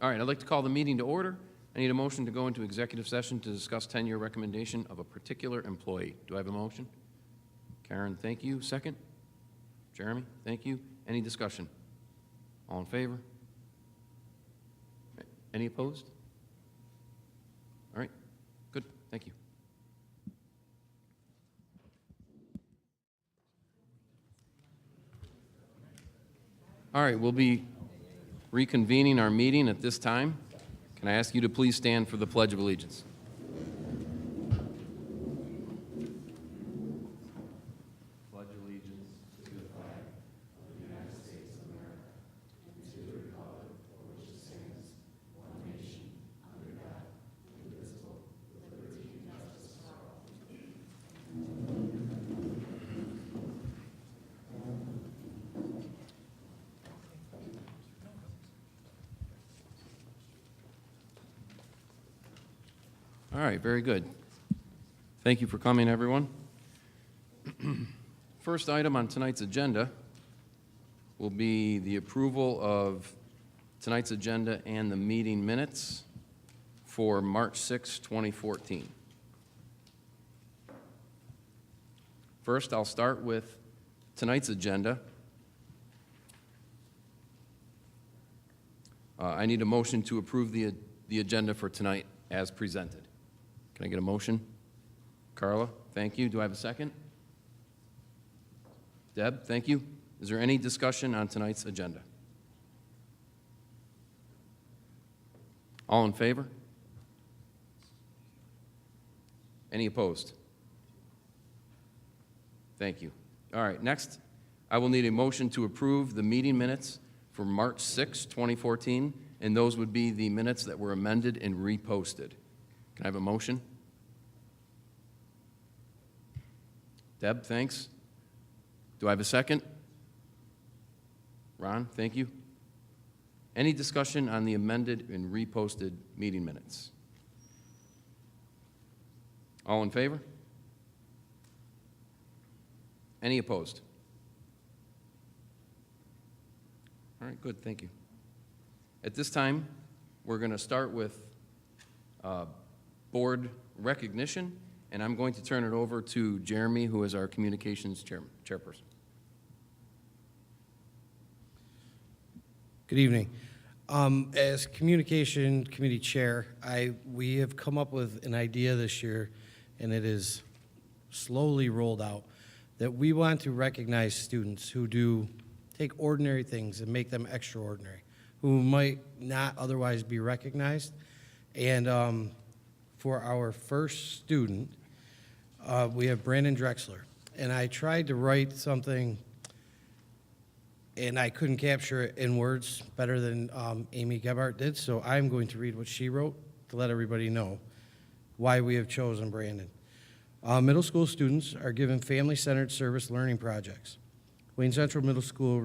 All right, I'd like to call the meeting to order. I need a motion to go into executive session to discuss tenure recommendation of a particular employee. Do I have a motion? Karen, thank you. Second? Jeremy, thank you. Any discussion? All in favor? Any opposed? All right, good, thank you. All right, we'll be reconvening our meeting at this time. Can I ask you to please stand for the Pledge of Allegiance? Pledge allegiance to the flag of the United States of America and to the republic for which it stands, one nation, under God, indivisible, with liberty and justice for all. All right, very good. Thank you for coming, everyone. First item on tonight's agenda will be the approval of tonight's agenda and the meeting minutes for March 6, 2014. First, I'll start with tonight's agenda. I need a motion to approve the agenda for tonight as presented. Can I get a motion? Carla, thank you. Do I have a second? Deb, thank you. Is there any discussion on tonight's agenda? All in favor? Any opposed? Thank you. All right, next, I will need a motion to approve the meeting minutes for March 6, 2014, and those would be the minutes that were amended and reposted. Can I have a motion? Deb, thanks. Do I have a second? Ron, thank you. Any discussion on the amended and reposted meeting minutes? All in favor? Any opposed? All right, good, thank you. At this time, we're going to start with board recognition, and I'm going to turn it over to Jeremy, who is our communications chairperson. Good evening. As communication committee chair, we have come up with an idea this year, and it is slowly rolled out, that we want to recognize students who take ordinary things and make them extraordinary, who might not otherwise be recognized. And for our first student, we have Brandon Drexler. And I tried to write something, and I couldn't capture it in words better than Amy Gebhardt did, so I'm going to read what she wrote to let everybody know why we have chosen Brandon. Middle school students are given family-centered service learning projects. Wayne Central Middle School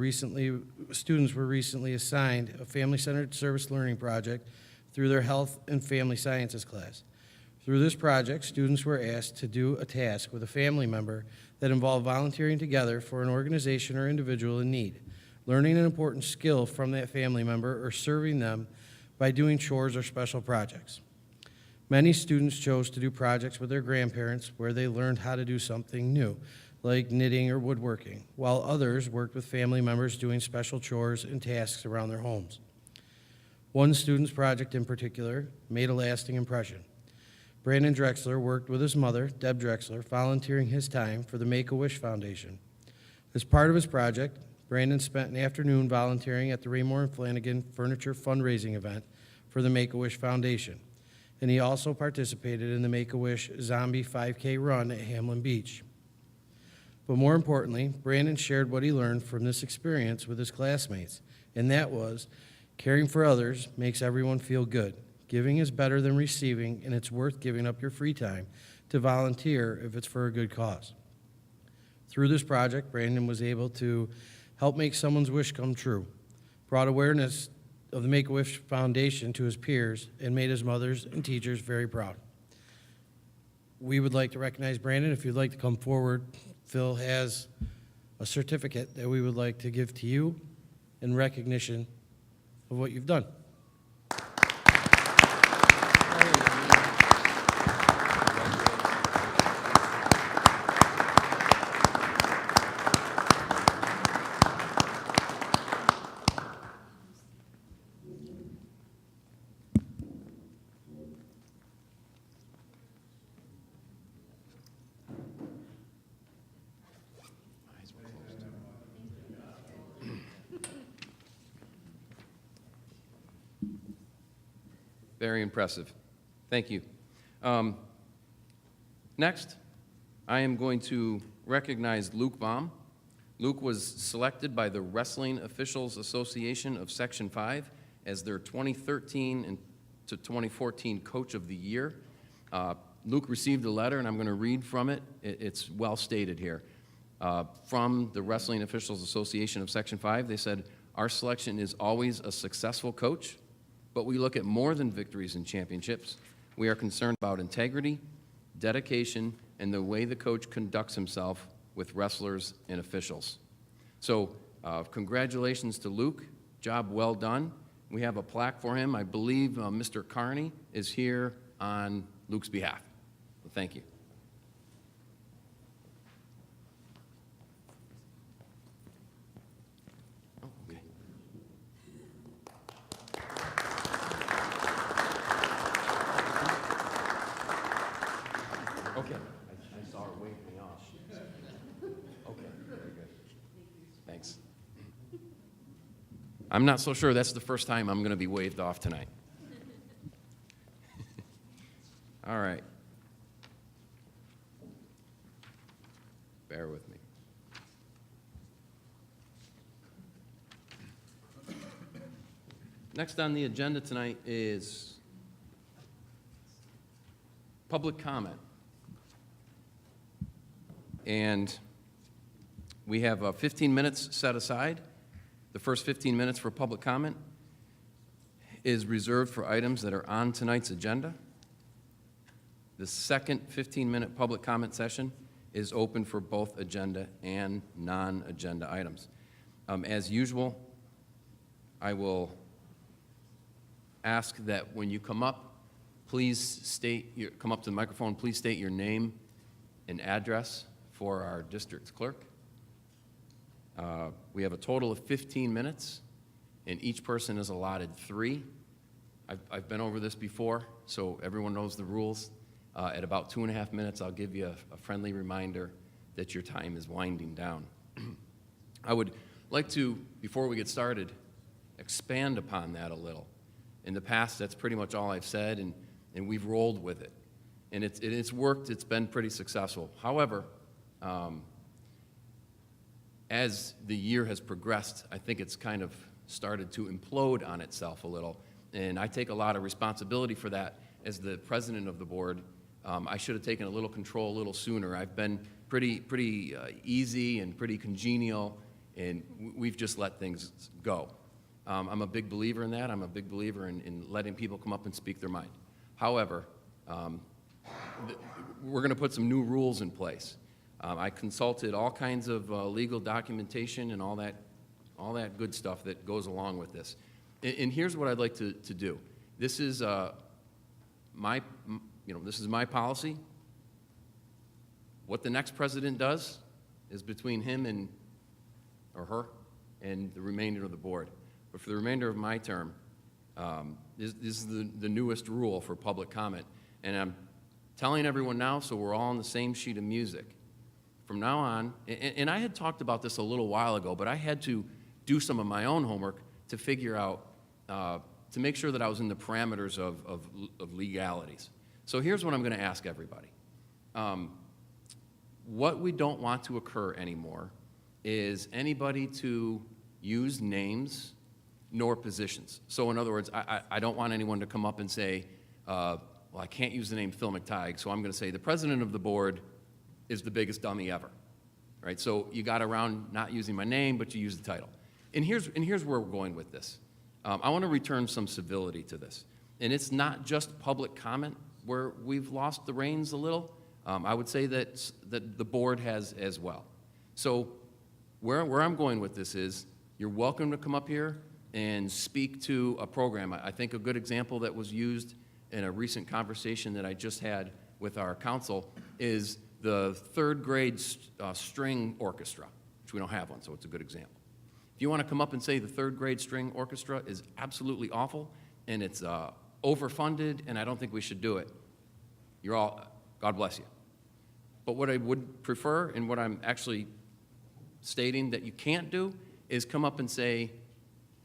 students were recently assigned a family-centered service learning project through their health and family sciences class. Through this project, students were asked to do a task with a family member that involved volunteering together for an organization or individual in need, learning an important skill from that family member, or serving them by doing chores or special projects. Many students chose to do projects with their grandparents where they learned how to do something new, like knitting or woodworking, while others worked with family members doing special chores and tasks around their homes. One student's project in particular made a lasting impression. Brandon Drexler worked with his mother, Deb Drexler, volunteering his time for the Make-A-Wish Foundation. As part of his project, Brandon spent an afternoon volunteering at the Raymore and Flanagan Furniture fundraising event for the Make-A-Wish Foundation, and he also participated in the Make-A-Wish Zombie 5K run at Hamlin Beach. But more importantly, Brandon shared what he learned from this experience with his classmates, and that was, caring for others makes everyone feel good. Giving is better than receiving, and it's worth giving up your free time to volunteer if it's for a good cause. Through this project, Brandon was able to help make someone's wish come true, brought awareness of the Make-A-Wish Foundation to his peers, and made his mothers and teachers very proud. We would like to recognize Brandon. If you'd like to come forward, Phil has a certificate that we would like to give to you in recognition of what you've done. Very impressive. Thank you. Next, I am going to recognize Luke Baum. Luke was selected by the Wrestling Officials Association of Section 5 as their 2013 to 2014 Coach of the Year. Luke received a letter, and I'm going to read from it. It's well stated here. From the Wrestling Officials Association of Section 5, they said, "Our selection is always a successful coach, but we look at more than victories and championships. We are concerned about integrity, dedication, and the way the coach conducts himself with wrestlers and officials." So congratulations to Luke. Job well done. We have a plaque for him. I believe Mr. Carney is here on Luke's behalf. So thank you. Oh, okay. Okay. I saw her wave me off. Okay, very good. Thanks. I'm not so sure that's the first time I'm going to be waved off tonight. All right. Bear with me. Next on the agenda tonight is public comment. And we have 15 minutes set aside. The first 15 minutes for public comment is reserved for items that are on tonight's agenda. The second 15-minute public comment session is open for both agenda and non-agenda items. As usual, I will ask that when you come up, come up to the microphone, please state your name and address for our district clerk. We have a total of 15 minutes, and each person is allotted 3. I've been over this before, so everyone knows the rules. At about 2.5 minutes, I'll give you a friendly reminder that your time is winding down. I would like to, before we get started, expand upon that a little. In the past, that's pretty much all I've said, and we've rolled with it. And it's worked. It's been pretty successful. However, as the year has progressed, I think it's kind of started to implode on itself a little. And I take a lot of responsibility for that. As the president of the board, I should have taken a little control a little sooner. I've been pretty easy and pretty congenial, and we've just let things go. I'm a big believer in that. I'm a big believer in letting people come up and speak their mind. However, we're going to put some new rules in place. I consulted all kinds of legal documentation and all that good stuff that goes along with this. And here's what I'd like to do. This is this is my policy. What the next president does is between him or her and the remainder of the board. But for the remainder of my term, this is the newest rule for public comment. And I'm telling everyone now so we're all on the same sheet of music. From now on, and I had talked about this a little while ago, but I had to do some of my own homework to figure out, to make sure that I was in the parameters of legalities. So here's what I'm going to ask everybody. What we don't want to occur anymore is anybody to use names nor positions. So in other words, I don't want anyone to come up and say, well, I can't use the name Phil McTighe, so I'm going to say the president of the board is the biggest dummy ever, right? So you got around not using my name, but you use the title. And here's where we're going with this. I want to return some civility to this. And it's not just public comment where we've lost the reins a little. I would say that the board has as well. So where I'm going with this is you're welcome to come up here and speak to a program. I think a good example that was used in a recent conversation that I just had with our council is the third grade string orchestra, which we don't have one, so it's a good example. If you want to come up and say the third grade string orchestra is absolutely awful and it's overfunded and I don't think we should do it, you're all, God bless you. But what I would prefer and what I'm actually stating that you can't do is come up and say,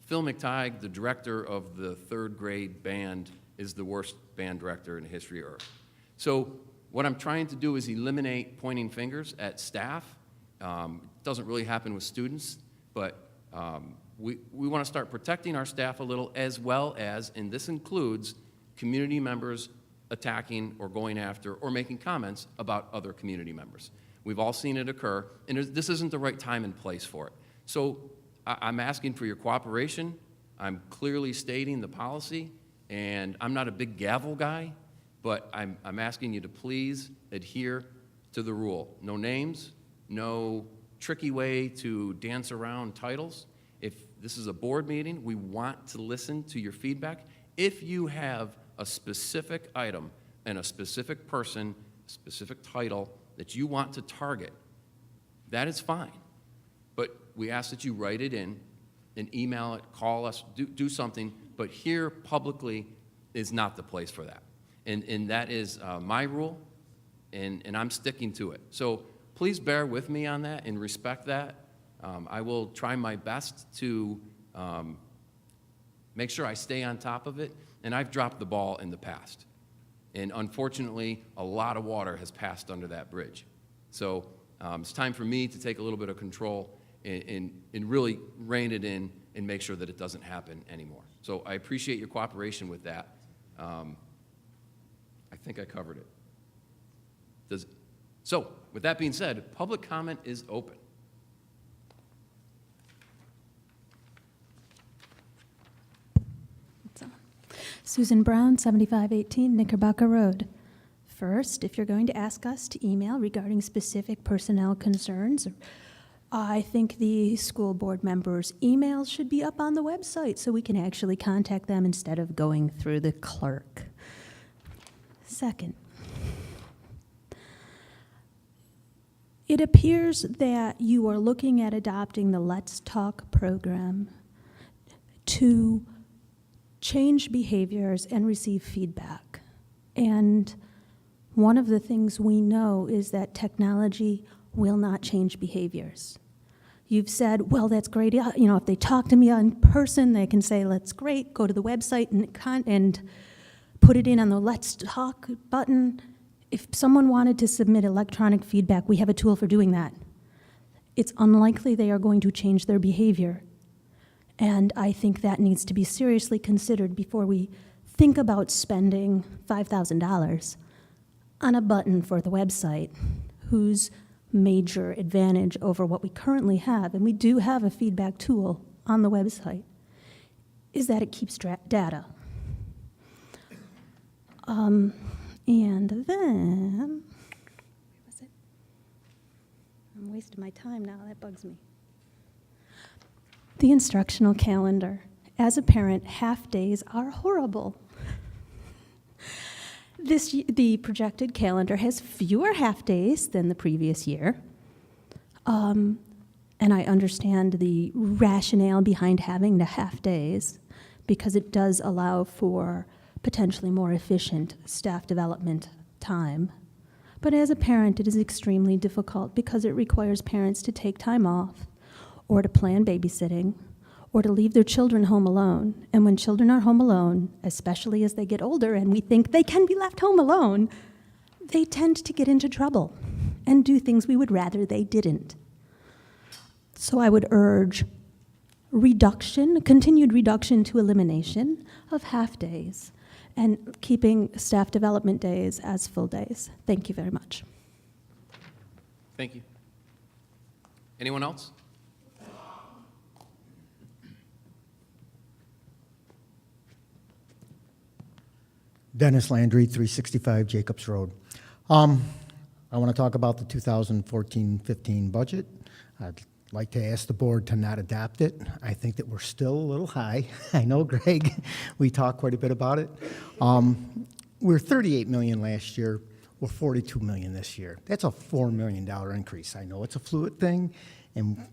Phil McTighe, the director of the third grade band is the worst band director in the history of Earth. So what I'm trying to do is eliminate pointing fingers at staff. It doesn't really happen with students, but we want to start protecting our staff a little, as well as, and this includes community members attacking or going after or making comments about other community members. We've all seen it occur, and this isn't the right time and place for it. So I'm asking for your cooperation. I'm clearly stating the policy, and I'm not a big gavel guy, but I'm asking you to please adhere to the rule. No names, no tricky way to dance around titles. If this is a board meeting, we want to listen to your feedback. If you have a specific item and a specific person, a specific title that you want to target, that is fine. But we ask that you write it in and email it, call us, do something, but here publicly is not the place for that. And that is my rule, and I'm sticking to it. So please bear with me on that and respect that. I will try my best to make sure I stay on top of it, and I've dropped the ball in the past. And unfortunately, a lot of water has passed under that bridge. So it's time for me to take a little bit of control and really rein it in and make sure that it doesn't happen anymore. So I appreciate your cooperation with that. I think I covered it. So with that being said, public comment is open. Susan Brown, 7518 Knickerbocker Road. First, if you're going to ask us to email regarding specific personnel concerns, I think the school board members' emails should be up on the website so we can actually contact them instead of going through the clerk. Second, it appears that you are looking at adopting the Let's Talk program to change behaviors and receive feedback. And one of the things we know is that technology will not change behaviors. You've said, well, that's great. You know, if they talk to me in person, they can say, that's great, go to the website and put it in on the Let's Talk button. If someone wanted to submit electronic feedback, we have a tool for doing that. It's unlikely they are going to change their behavior. And I think that needs to be seriously considered before we think about spending $5,000 on a button for the website whose major advantage over what we currently have, and we do have a feedback tool on the website, is that it keeps data. And then, where was it? I'm wasting my time now, that bugs me. The instructional calendar. As a parent, half days are horrible. The projected calendar has fewer half days than the previous year. And I understand the rationale behind having the half days because it does allow for potentially more efficient staff development time. But as a parent, it is extremely difficult because it requires parents to take time off or to plan babysitting, or to leave their children home alone. And when children are home alone, especially as they get older and we think they can be left home alone, they tend to get into trouble and do things we would rather they didn't. So I would urge continued reduction to elimination of half days and keeping staff development days as full days. Thank you very much. Thank you. Anyone else? Dennis Landry, 365 Jacobs Road. I want to talk about the 2014-15 budget. I'd like to ask the board to not adopt it. I think that we're still a little high. I know, Greg, we talked quite a bit about it. We're $38 million last year. We're $42 million this year. That's a $4 million increase. I know it's a fluid thing, and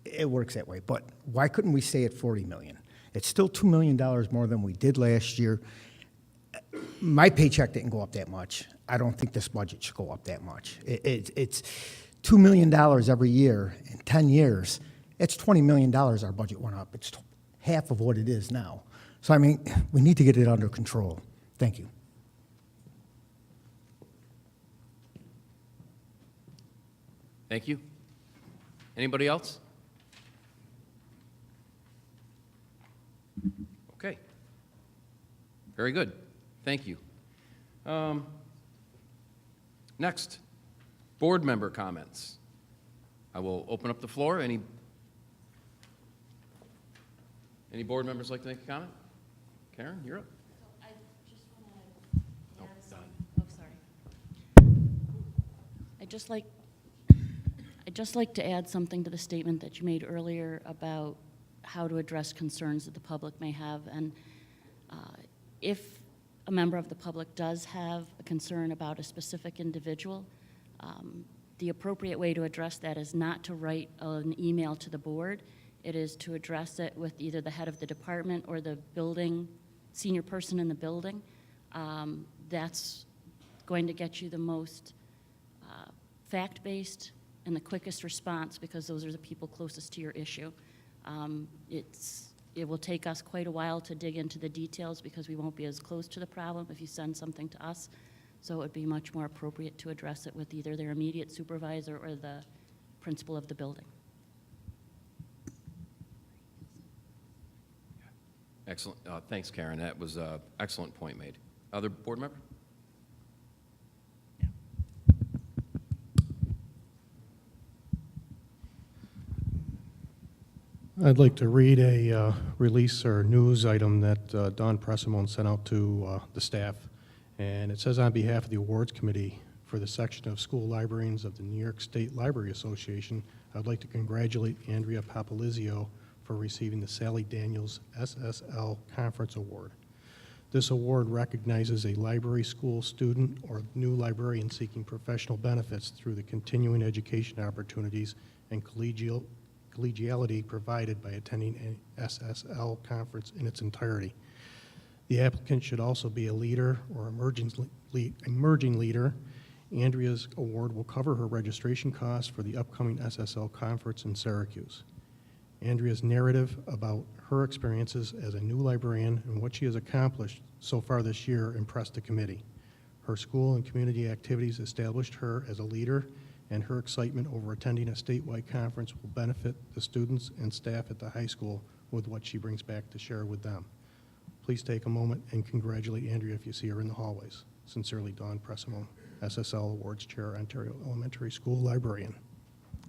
it works that way. But why couldn't we stay at $40 million? It's still $2 million more than we did last year. My paycheck didn't go up that much. I don't think this budget should go up that much. It's $2 million every year in 10 years. It's $20 million our budget went up. It's half of what it is now. So, I mean, we need to get it under control. Thank you. Thank you. Anybody else? Okay. Very good. Thank you. Next, board member comments. I will open up the floor. Any board members like to make a comment? Karen, you're up. I just want to add some. Oh, sorry. I'd just like to add something to the statement that you made earlier about how to address concerns that the public may have. And if a member of the public does have a concern about a specific individual, the appropriate way to address that is not to write an email to the board. It is to address it with either the head of the department or the building, senior person in the building. That's going to get you the most fact-based and the quickest response, because those are the people closest to your issue. It will take us quite a while to dig into the details because we won't be as close to the problem if you send something to us. So it would be much more appropriate to address it with either their immediate supervisor or the principal of the building. Excellent. Thanks, Karen. That was an excellent point made. Other board member? I'd like to read a release or news item that Don Pressimone sent out to the staff. And it says, on behalf of the Awards Committee for the section of school librarians of the New York State Library Association, I'd like to congratulate Andrea Papalizio for receiving the Sally Daniels SSL Conference Award. This award recognizes a library school student or new librarian seeking professional benefits through the continuing education opportunities and collegiality provided by attending an SSL conference in its entirety. The applicant should also be a leader or emerging leader. Andrea's award will cover her registration costs for the upcoming SSL conference in Syracuse. Andrea's narrative about her experiences as a new librarian and what she has accomplished so far this year impressed the committee. Her school and community activities established her as a leader, and her excitement over attending a statewide conference will benefit the students and staff at the high school with what she brings back to share with them. Please take a moment and congratulate Andrea if you see her in the hallways. Sincerely, Don Pressimone, SSL Awards Chair, Ontario Elementary School Librarian.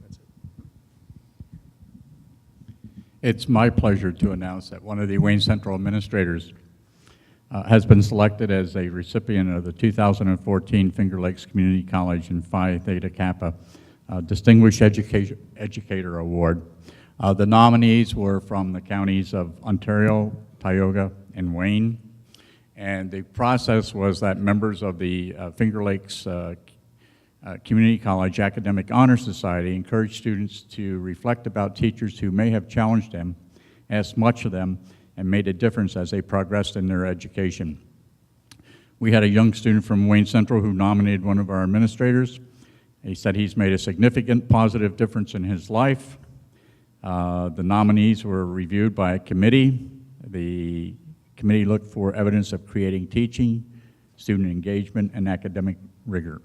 That's it. It's my pleasure to announce that one of the Wayne Central administrators has been selected as a recipient of the 2014 Finger Lakes Community College and Phi Theta Kappa Distinguished Educator Award. The nominees were from the counties of Ontario, Tioga, and Wayne. And the process was that members of the Finger Lakes Community College Academic Honor Society encouraged students to reflect about teachers who may have challenged them, asked much of them, and made a difference as they progressed in their education. We had a young student from Wayne Central who nominated one of our administrators. He said he's made a significant positive difference in his life. The nominees were reviewed by a committee. The committee looked for evidence of creating teaching, student engagement, and academic rigor.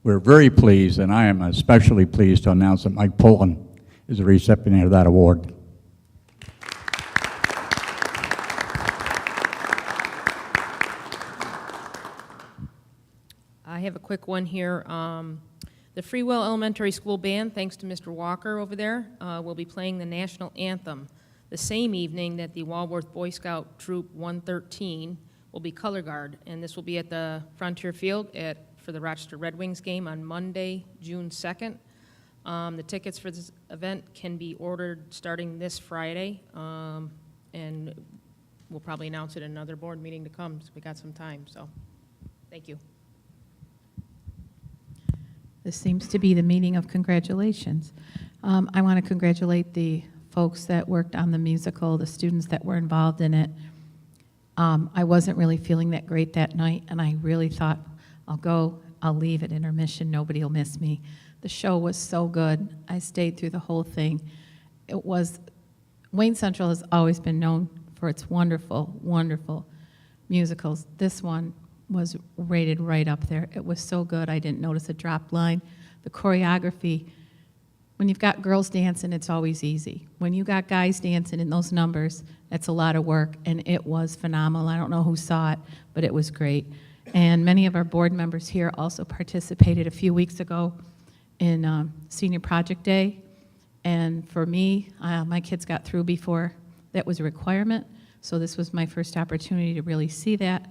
We're very pleased, and I am especially pleased to announce that Mike Pullen is the recipient of that award. I have a quick one here. The Freewell Elementary School Band, thanks to Mr. Walker over there, will be playing the national anthem the same evening that the Walworth Boy Scout Troop 113 will be color guard, and this will be at the Frontier Field for the Rochester Red Wings game on Monday, June 2nd. The tickets for this event can be ordered starting this Friday, and we'll probably announce it in another board meeting to come, so we got some time, so thank you. This seems to be the meeting of congratulations. I want to congratulate the folks that worked on the musical, the students that were involved in it. I wasn't really feeling that great that night, and I really thought, I'll leave at intermission, nobody will miss me. The show was so good. I stayed through the whole thing. Wayne Central has always been known for its wonderful, wonderful musicals. This one was rated right up there. It was so good. I didn't notice a dropped line. The choreography, when you've got girls dancing, it's always easy. When you got guys dancing in those numbers, that's a lot of work, and it was phenomenal. I don't know who saw it, but it was great. And many of our board members here also participated a few weeks ago in Senior Project Day. And for me, my kids got through before that was a requirement, so this was my first opportunity to really see that.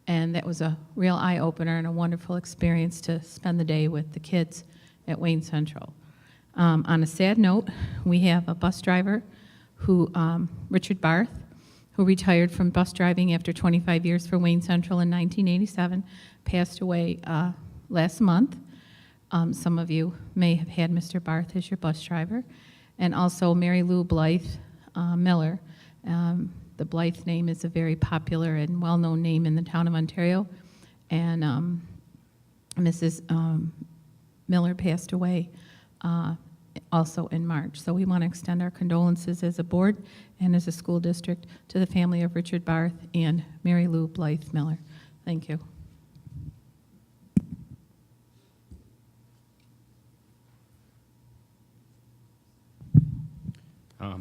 And that was a real eye-opener and a wonderful experience to spend the day with the kids at Wayne Central. On a sad note, we have a bus driver who, Richard Barth, who retired from bus driving after 25 years for Wayne Central in 1987, passed away last month. Some of you may have had Mr. Barth as your bus driver. And also Mary Lou Blythe Miller. The Blythe name is a very popular and well-known name in the town of Ontario. And Mrs. Miller passed away also in March. So we want to extend our condolences as a board and as a school district to the family of Richard Barth and Mary Lou Blythe Miller. Thank you.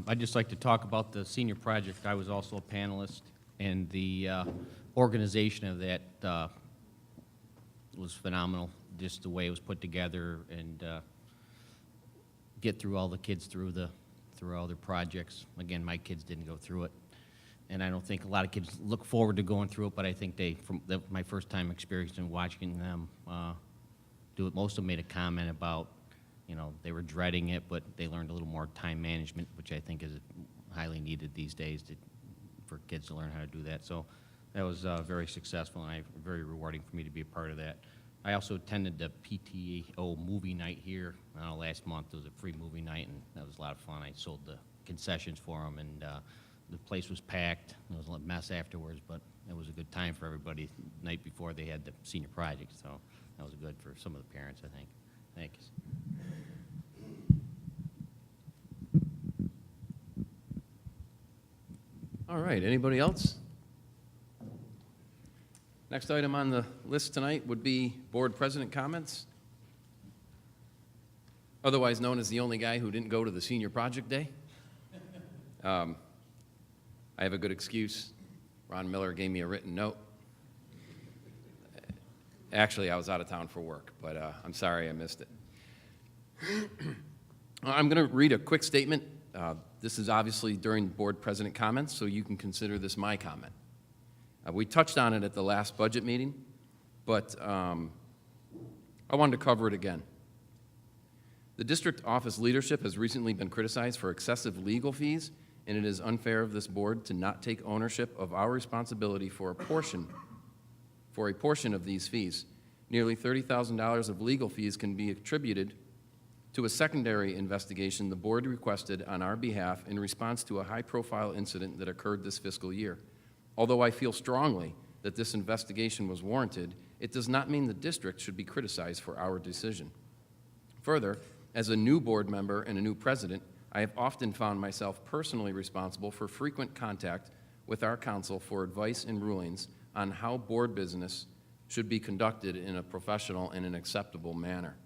I'd just like to talk about the senior project. I was also a panelist, and the organization of that was phenomenal, just the way it was put together and get through all the kids through all their projects. Again, my kids didn't go through it, and I don't think a lot of kids look forward to going through it, but I think my first time experience in watching them do it, most of them made a comment about, you know, they were dreading it, but they learned a little more time management, which I think is highly needed these days for kids to learn how to do that. So that was very successful and very rewarding for me to be a part of that. I also attended the PTO movie night here last month. It was a free movie night, and that was a lot of fun. I sold the concessions for them, and the place was packed. It was a mess afterwards, but it was a good time for everybody the night before they had the senior project. So that was good for some of the parents, I think. Thanks. All right, anybody else? Next item on the list tonight would be board president comments, otherwise known as the only guy who didn't go to the senior project day. I have a good excuse. Ron Miller gave me a written note. Actually, I was out of town for work, but I'm sorry I missed it. I'm going to read a quick statement. This is obviously during board president comments, so you can consider this my comment. We touched on it at the last budget meeting, but I wanted to cover it again. The district office leadership has recently been criticized for excessive legal fees, and it is unfair of this board to not take ownership of our responsibility for a portion of these fees. Nearly $30,000 of legal fees can be attributed to a secondary investigation the board requested on our behalf in response to a high-profile incident that occurred this fiscal year. Although I feel strongly that this investigation was warranted, it does not mean the district should be criticized for our decision. Further, as a new board member and a new president, I have often found myself personally responsible for frequent contact with our council for advice and rulings on how board business should be conducted in a professional and an acceptable manner.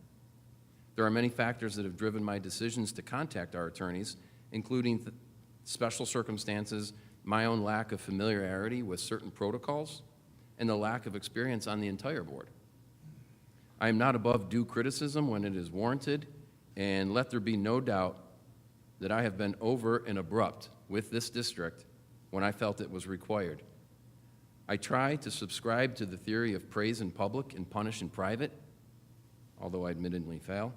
There are many factors that have driven my decisions to contact our attorneys, including special circumstances, my own lack of familiarity with certain protocols, and the lack of experience on the entire board. I am not above due criticism when it is warranted, and let there be no doubt that I have been overt and abrupt with this district when I felt it was required. I try to subscribe to the theory of praise in public and punish in private, although I admittedly fail.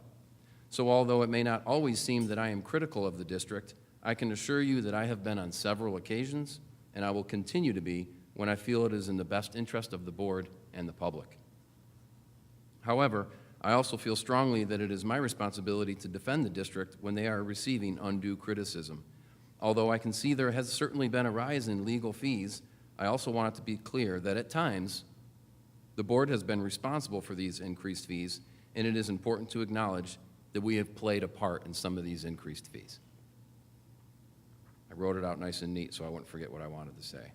So although it may not always seem that I am critical of the district, I can assure you that I have been on several occasions, and I will continue to be when I feel it is in the best interest of the board and the public. However, I also feel strongly that it is my responsibility to defend the district when they are receiving undue criticism. Although I can see there has certainly been a rise in legal fees, I also want it to be clear that at times, the board has been responsible for these increased fees, and it is important to acknowledge that we have played a part in some of these increased fees. I wrote it out nice and neat so I wouldn't forget what I wanted to say.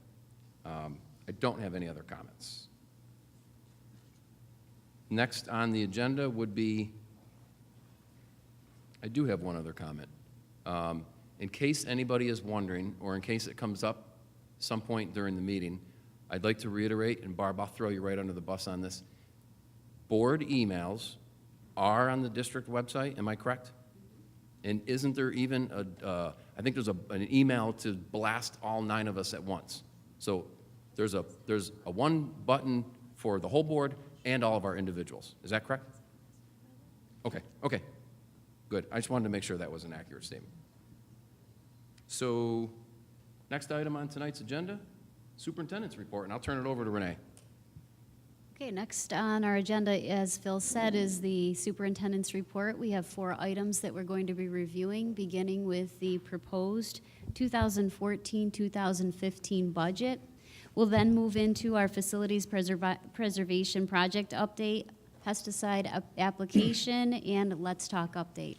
I don't have any other comments. Next on the agenda would be, I do have one other comment. In case anybody is wondering, or in case it comes up some point during the meeting, I'd like to reiterate, and Barb, I'll throw you right under the bus on this. Board emails are on the district website, am I correct? And isn't there even I think there's an email to blast all 9 of us at once. So there's a one button for the whole board and all of our individuals. Is that correct? Okay, good. I just wanted to make sure that was an accurate statement. So next item on tonight's agenda, Superintendent's report, and I'll turn it over to Renee. Okay, next on our agenda, as Phil said, is the superintendent's report. We have 4 items that we're going to be reviewing, beginning with the proposed 2014-2015 budget. We'll then move into our facilities preservation project update, pesticide application, and Let's Talk update.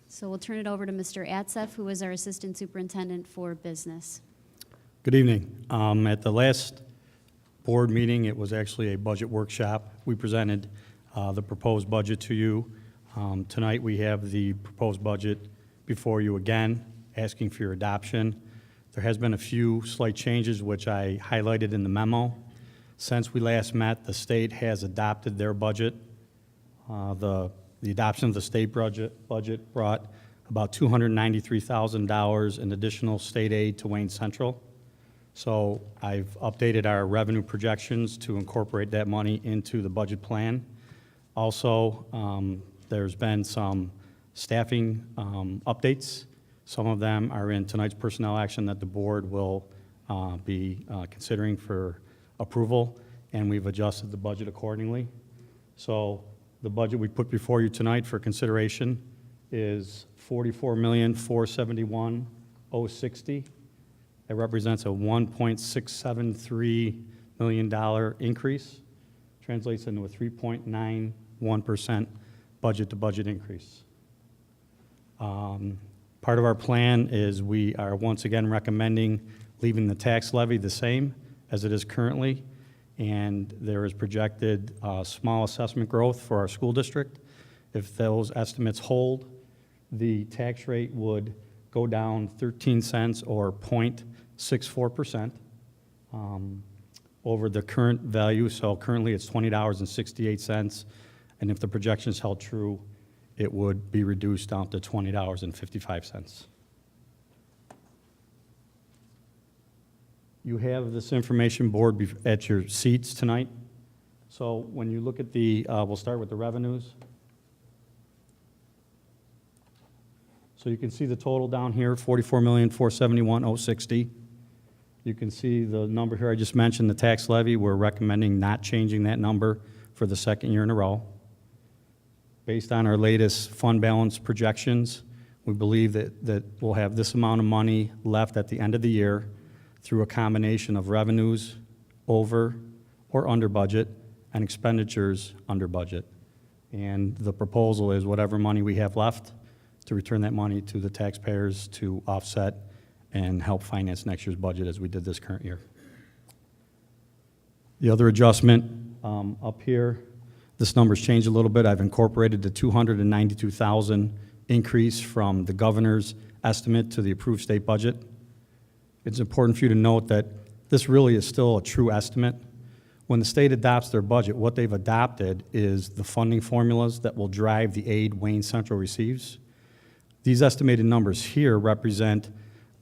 So we'll turn it over to Mr. Atsef, who is our assistant superintendent for business. Good evening. At the last board meeting, it was actually a budget workshop. We presented the proposed budget to you. Tonight, we have the proposed budget before you again, asking for your adoption. There has been a few slight changes, which I highlighted in the memo. Since we last met, the state has adopted their budget. The adoption of the state budget brought about $293,000 in additional state aid to Wayne Central. So I've updated our revenue projections to incorporate that money into the budget plan. Also, there's been some staffing updates. Some of them are in tonight's personnel action that the board will be considering for approval, and we've adjusted the budget accordingly. So the budget we put before you tonight for consideration is $44,471,060. It represents a $1.673 million increase, translates into a 3.91% budget-to-budget increase. Part of our plan is we are once again recommending leaving the tax levy the same as it is currently, and there is projected small assessment growth for our school district. If those estimates hold, the tax rate would go down 13 cents or 0.64% over the current value. So currently it's $20.68, and if the projections held true, it would be reduced down to $20.55. You have this information board at your seats tonight. So when you look at the, we'll start with the revenues. So you can see the total down here, $44,471,060. You can see the number here I just mentioned, the tax levy. We're recommending not changing that number for the second year in a row. Based on our latest fund balance projections, we believe that we'll have this amount of money left at the end of the year through a combination of revenues over or under budget and expenditures under budget. And the proposal is whatever money we have left to return that money to the taxpayers to offset and help finance next year's budget as we did this current year. The other adjustment up here, this number's changed a little bit. I've incorporated the $292,000 increase from the governor's estimate to the approved state budget. It's important for you to note that this really is still a true estimate. When the state adopts their budget, what they've adopted is the funding formulas that will drive the aid Wayne Central receives. These estimated numbers here represent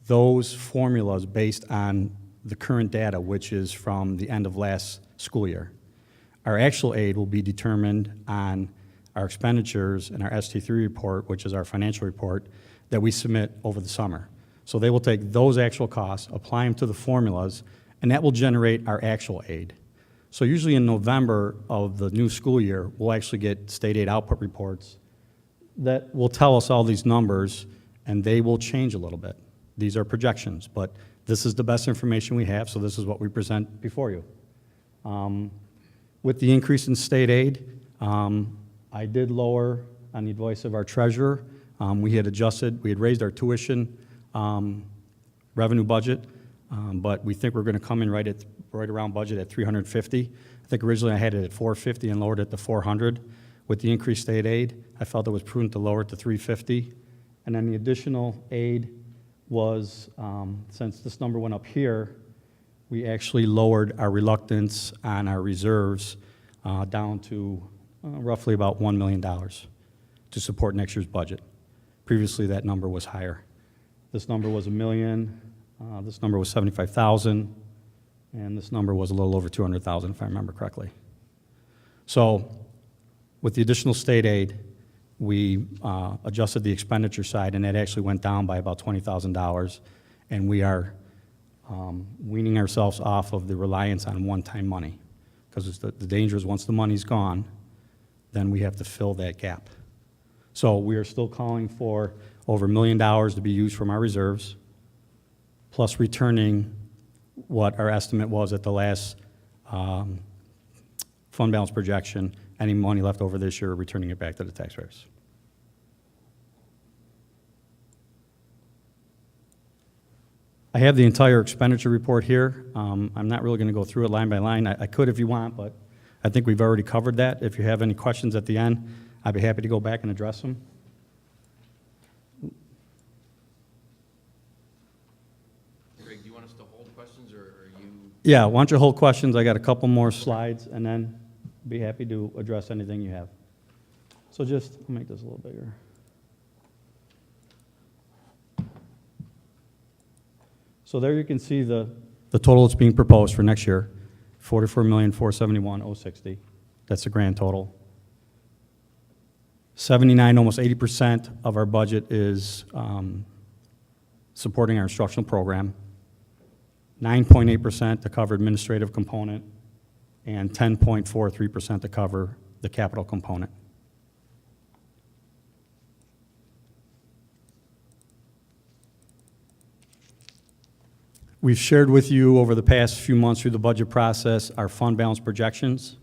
those formulas based on the current data, which is from the end of last school year. Our actual aid will be determined on our expenditures and our ST3 report, which is our financial report, that we submit over the summer. So they will take those actual costs, apply them to the formulas, and that will generate our actual aid. So usually in November of the new school year, we'll actually get state aid output reports that will tell us all these numbers, and they will change a little bit. These are projections, but this is the best information we have, so this is what we present before you. With the increase in state aid, I did lower, on the advice of our treasurer, we had raised our tuition revenue budget, but we think we're going to come in right at right around budget at 350. I think originally I had it at 450 and lowered it to 400. With the increased state aid, I felt it was prudent to lower it to 350. And then the additional aid was, since this number went up here, we actually lowered our reluctance on our reserves down to roughly about $1 million to support next year's budget. Previously, that number was higher. This number was $1 million, this number was 75,000, and this number was a little over 200,000, if I remember correctly. So, with the additional state aid, we adjusted the expenditure side, and that actually went down by about $20,000, and we are weaning ourselves off of the reliance on one-time money, because the danger is once the money's gone, then we have to fill that gap. So we are still calling for over $1 million to be used from our reserves, plus returning what our estimate was at the last fund balance projection, any money left over this year, returning it back to the taxpayers. I have the entire expenditure report here. I'm not really going to go through it line by line. I could if you want, but I think we've already covered that. If you have any questions at the end, I'd be happy to go back and address them. Greg, do you want us to hold questions, or are you? Yeah, why don't you hold questions? I got a couple more slides, and then be happy to address anything you have. So just I'll make this a little bigger. So there you can see the total that's being proposed for next year, $44,471,060. That's the grand total. 79, almost 80% of our budget is supporting our instructional program, 9.8% to cover administrative component, and 10.43% to cover the capital component. We've shared with you over the past few months through the budget process our fund balance projections.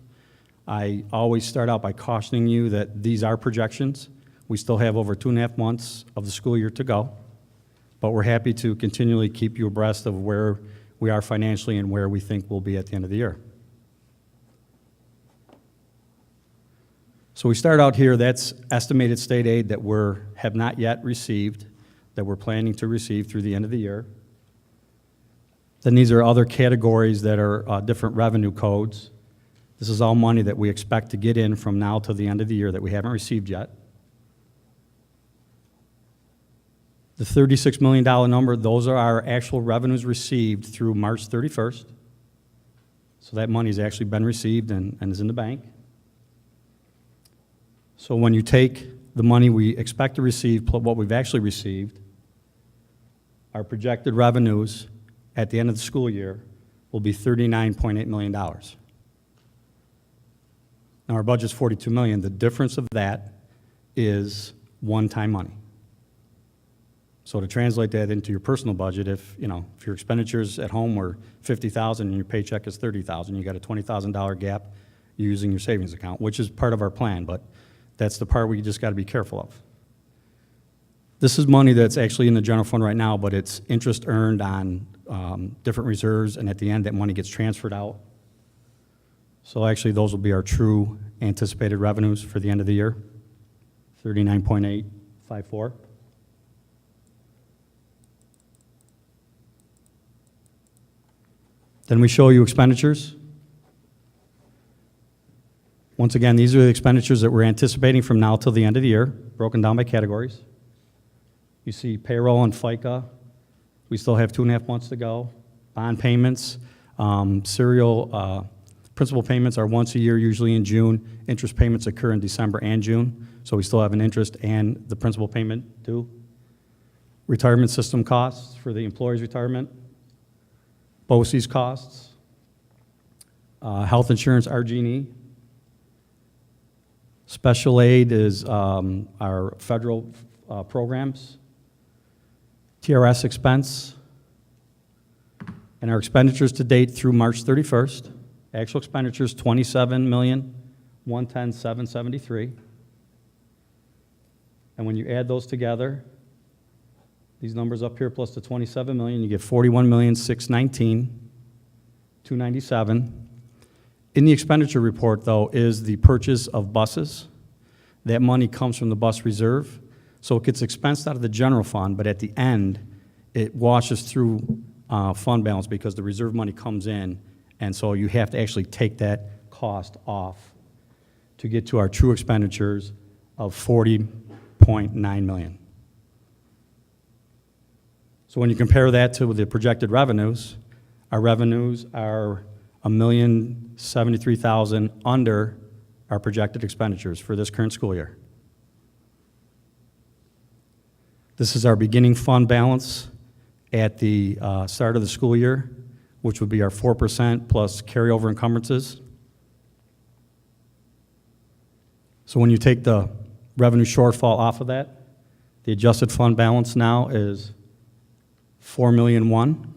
I always start out by cautioning you that these are projections. We still have over 2.5 months of the school year to go, but we're happy to continually keep you abreast of where we are financially and where we think we'll be at the end of the year. So we start out here, that's estimated state aid that we have not yet received, that we're planning to receive through the end of the year. Then these are other categories that are different revenue codes. This is all money that we expect to get in from now to the end of the year that we haven't received yet. The $36 million number, those are our actual revenues received through March 31st. So that money has actually been received and is in the bank. So when you take the money we expect to receive plus what we've actually received, our projected revenues at the end of the school year will be $39.8 million. Now our budget's $42 million. The difference of that is one-time money. So to translate that into your personal budget, if your expenditures at home were $50,000 and your paycheck is $30,000, you got a $20,000 gap, you're using your savings account, which is part of our plan, but that's the part we just got to be careful of. This is money that's actually in the general fund right now, but it's interest earned on different reserves, and at the end, that money gets transferred out. So actually, those will be our true anticipated revenues for the end of the year, 39.854. Then we show you expenditures. Once again, these are the expenditures that we're anticipating from now till the end of the year, broken down by categories. You see payroll and FICA. We still have 2.5 months to go. Bond payments, principal payments are once a year, usually in June. Interest payments occur in December and June, so we still have an interest and the principal payment due. Retirement system costs for the employee's retirement. BOCES costs. Health insurance, RG&E. Special aid is our federal programs. TRS expense, and our expenditures to date through March 31st. Actual expenditures, $27,110,773. And when you add those together, these numbers up here plus the $27 million, you get $41,619,200. 297. In the expenditure report, though, is the purchase of buses. That money comes from the bus reserve, so it gets expensed out of the general fund, but at the end, it washes through fund balance because the reserve money comes in, and so you have to actually take that cost off to get to our true expenditures of $40.9 million. So when you compare that to the projected revenues, our revenues are $1,073,000 under our projected expenditures for this current school year. This is our beginning fund balance at the start of the school year, which would be our 4% plus carryover encumbrances. So when you take the revenue shortfall off of that, the adjusted fund balance now is $4,000,001.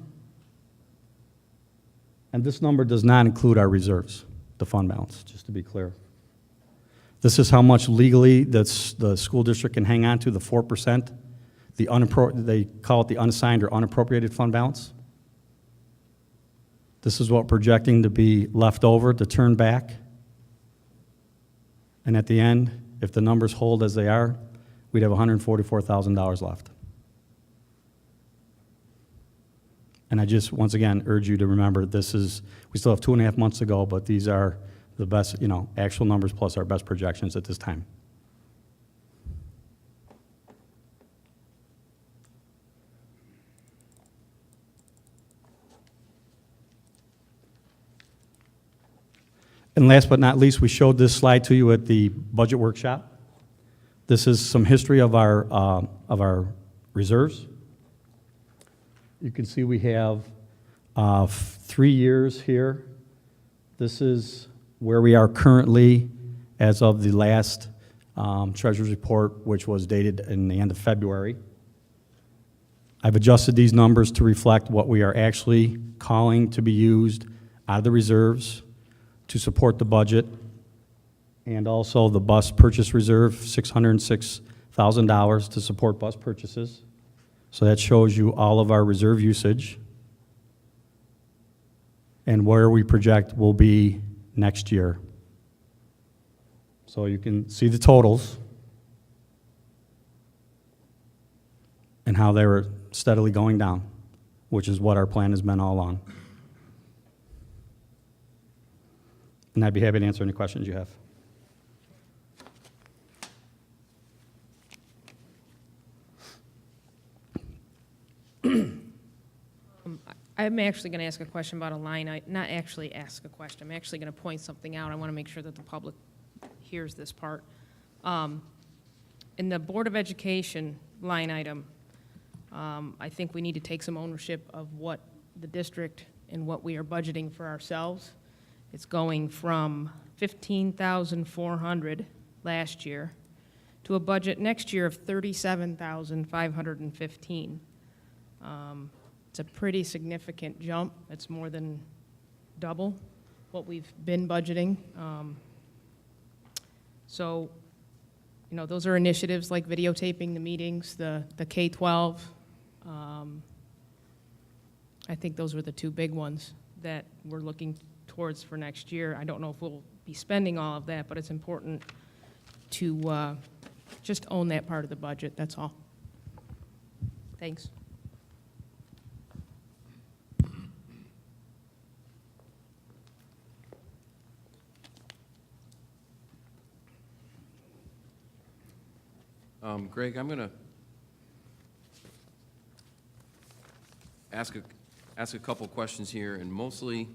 And this number does not include our reserves, the fund balance, just to be clear. This is how much legally the school district can hang on to, the 4%. They call it the unassigned or unappropriated fund balance. This is what we're projecting to be left over to turn back. And at the end, if the numbers hold as they are, we'd have $144,000 left. And I just, once again, urge you to remember we still have 2.5 months to go, but these are the best, actual numbers plus our best projections at this time. And last but not least, we showed this slide to you at the budget workshop. This is some history of our reserves. You can see we have 3 years here. This is where we are currently as of the last treasurer's report, which was dated in the end of February. I've adjusted these numbers to reflect what we are actually calling to be used out of the reserves to support the budget, and also the bus purchase reserve, $606,000 to support bus purchases. So that shows you all of our reserve usage and where we project will be next year. So you can see the totals and how they were steadily going down, which is what our plan has been all along. And I'd be happy to answer any questions you have. I'm actually going to ask a question about a line, not actually ask a question, I'm actually going to point something out. I want to make sure that the public hears this part. In the Board of Education line item, I think we need to take some ownership of what the district and what we are budgeting for ourselves. It's going from $15,400 last year to a budget next year of $37,515. It's a pretty significant jump. It's more than double what we've been budgeting. So, those are initiatives like videotaping the meetings, the K-12. I think those were the two big ones that we're looking towards for next year. I don't know if we'll be spending all of that, but it's important to just own that part of the budget, that's all. Thanks. Greg, I'm going to ask a couple questions here, and mostly,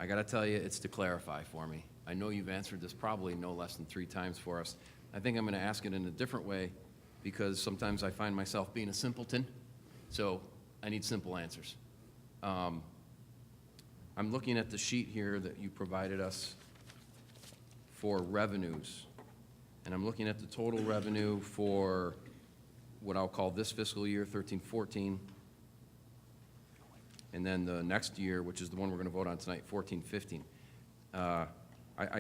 I got to tell you, it's to clarify for me. I know you've answered this probably no less than 3 times for us. I think I'm going to ask it in a different way because sometimes I find myself being a simpleton, so I need simple answers. I'm looking at the sheet here that you provided us for revenues. And I'm looking at the total revenue for what I'll call this fiscal year, 13-14, and then the next year, which is the one we're going to vote on tonight, 14-15. I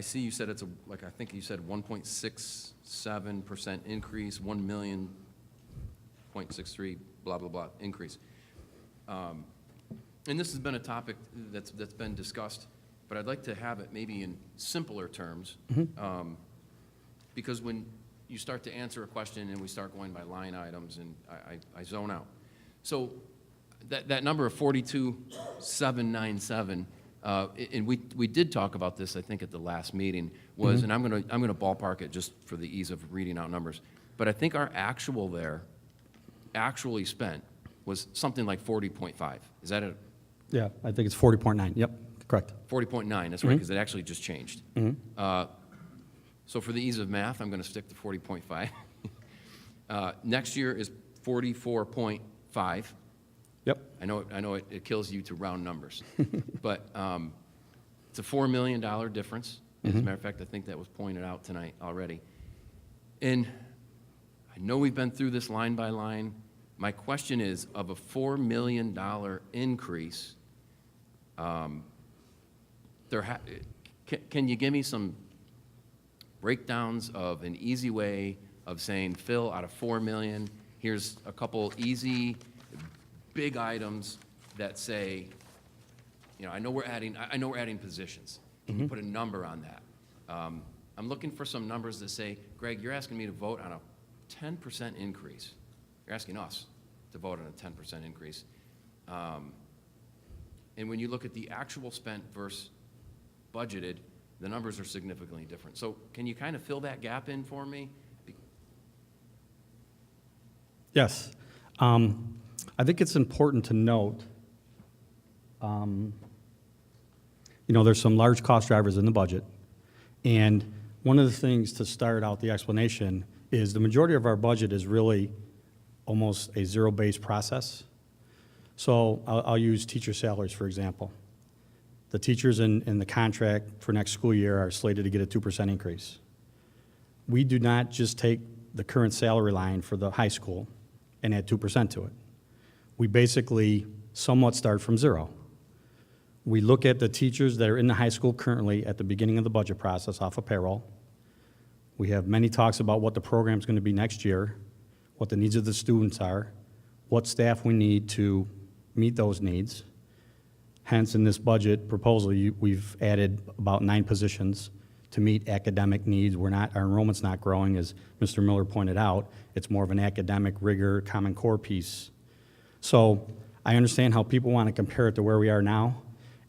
see you said it's I think you said 1.67% increase, 1,000,000.63, blah, blah, blah, increase. and this has been a topic that's been discussed, but I'd like to have it maybe in simpler terms. Because when you start to answer a question and we start going by line items, and I zone out. So that number of 42,797, and we did talk about this, I think, at the last meeting, was, and I'm gonna ballpark it just for the ease of reading out numbers, but I think our actual there, actually spent, was something like 40.5. Is that it? Yeah, I think it's 40.9, yep, correct. 40.9, that's right, because it actually just changed. So for the ease of math, I'm going to stick to 40.5. Next year is 44.5. Yep. I know it kills you to round numbers, but it's a $4 million difference. As a matter of fact, I think that was pointed out tonight already. And I know we've been through this line by line. My question is, of a $4 million increase, can you give me some breakdowns of an easy way of saying, Phil, out of $4 million, here's a couple easy, big items that say, you know, I know we're adding positions. Can you put a number on that? I'm looking for some numbers that say, Greg, you're asking me to vote on a 10% increase. You're asking us to vote on a 10% increase. And when you look at the actual spent versus budgeted, the numbers are significantly different. So can you kind of fill that gap in for me? Yes. I think it's important to note, there's some large cost drivers in the budget. And one of the things to start out the explanation is the majority of our budget is really almost a zero-based process. So I'll use teacher salaries, for example. The teachers in the contract for next school year are slated to get a 2% increase. We do not just take the current salary line for the high school and add 2% to it. We basically somewhat start from zero. We look at the teachers that are in the high school currently at the beginning of the budget process off of payroll. We have many talks about what the program's going to be next year, what the needs of the students are, what staff we need to meet those needs. Hence, in this budget proposal, we've added about 9 positions to meet academic needs. Our enrollment's not growing, as Mr. Miller pointed out. It's more of an academic rigor, Common Core piece. So I understand how people want to compare it to where we are now,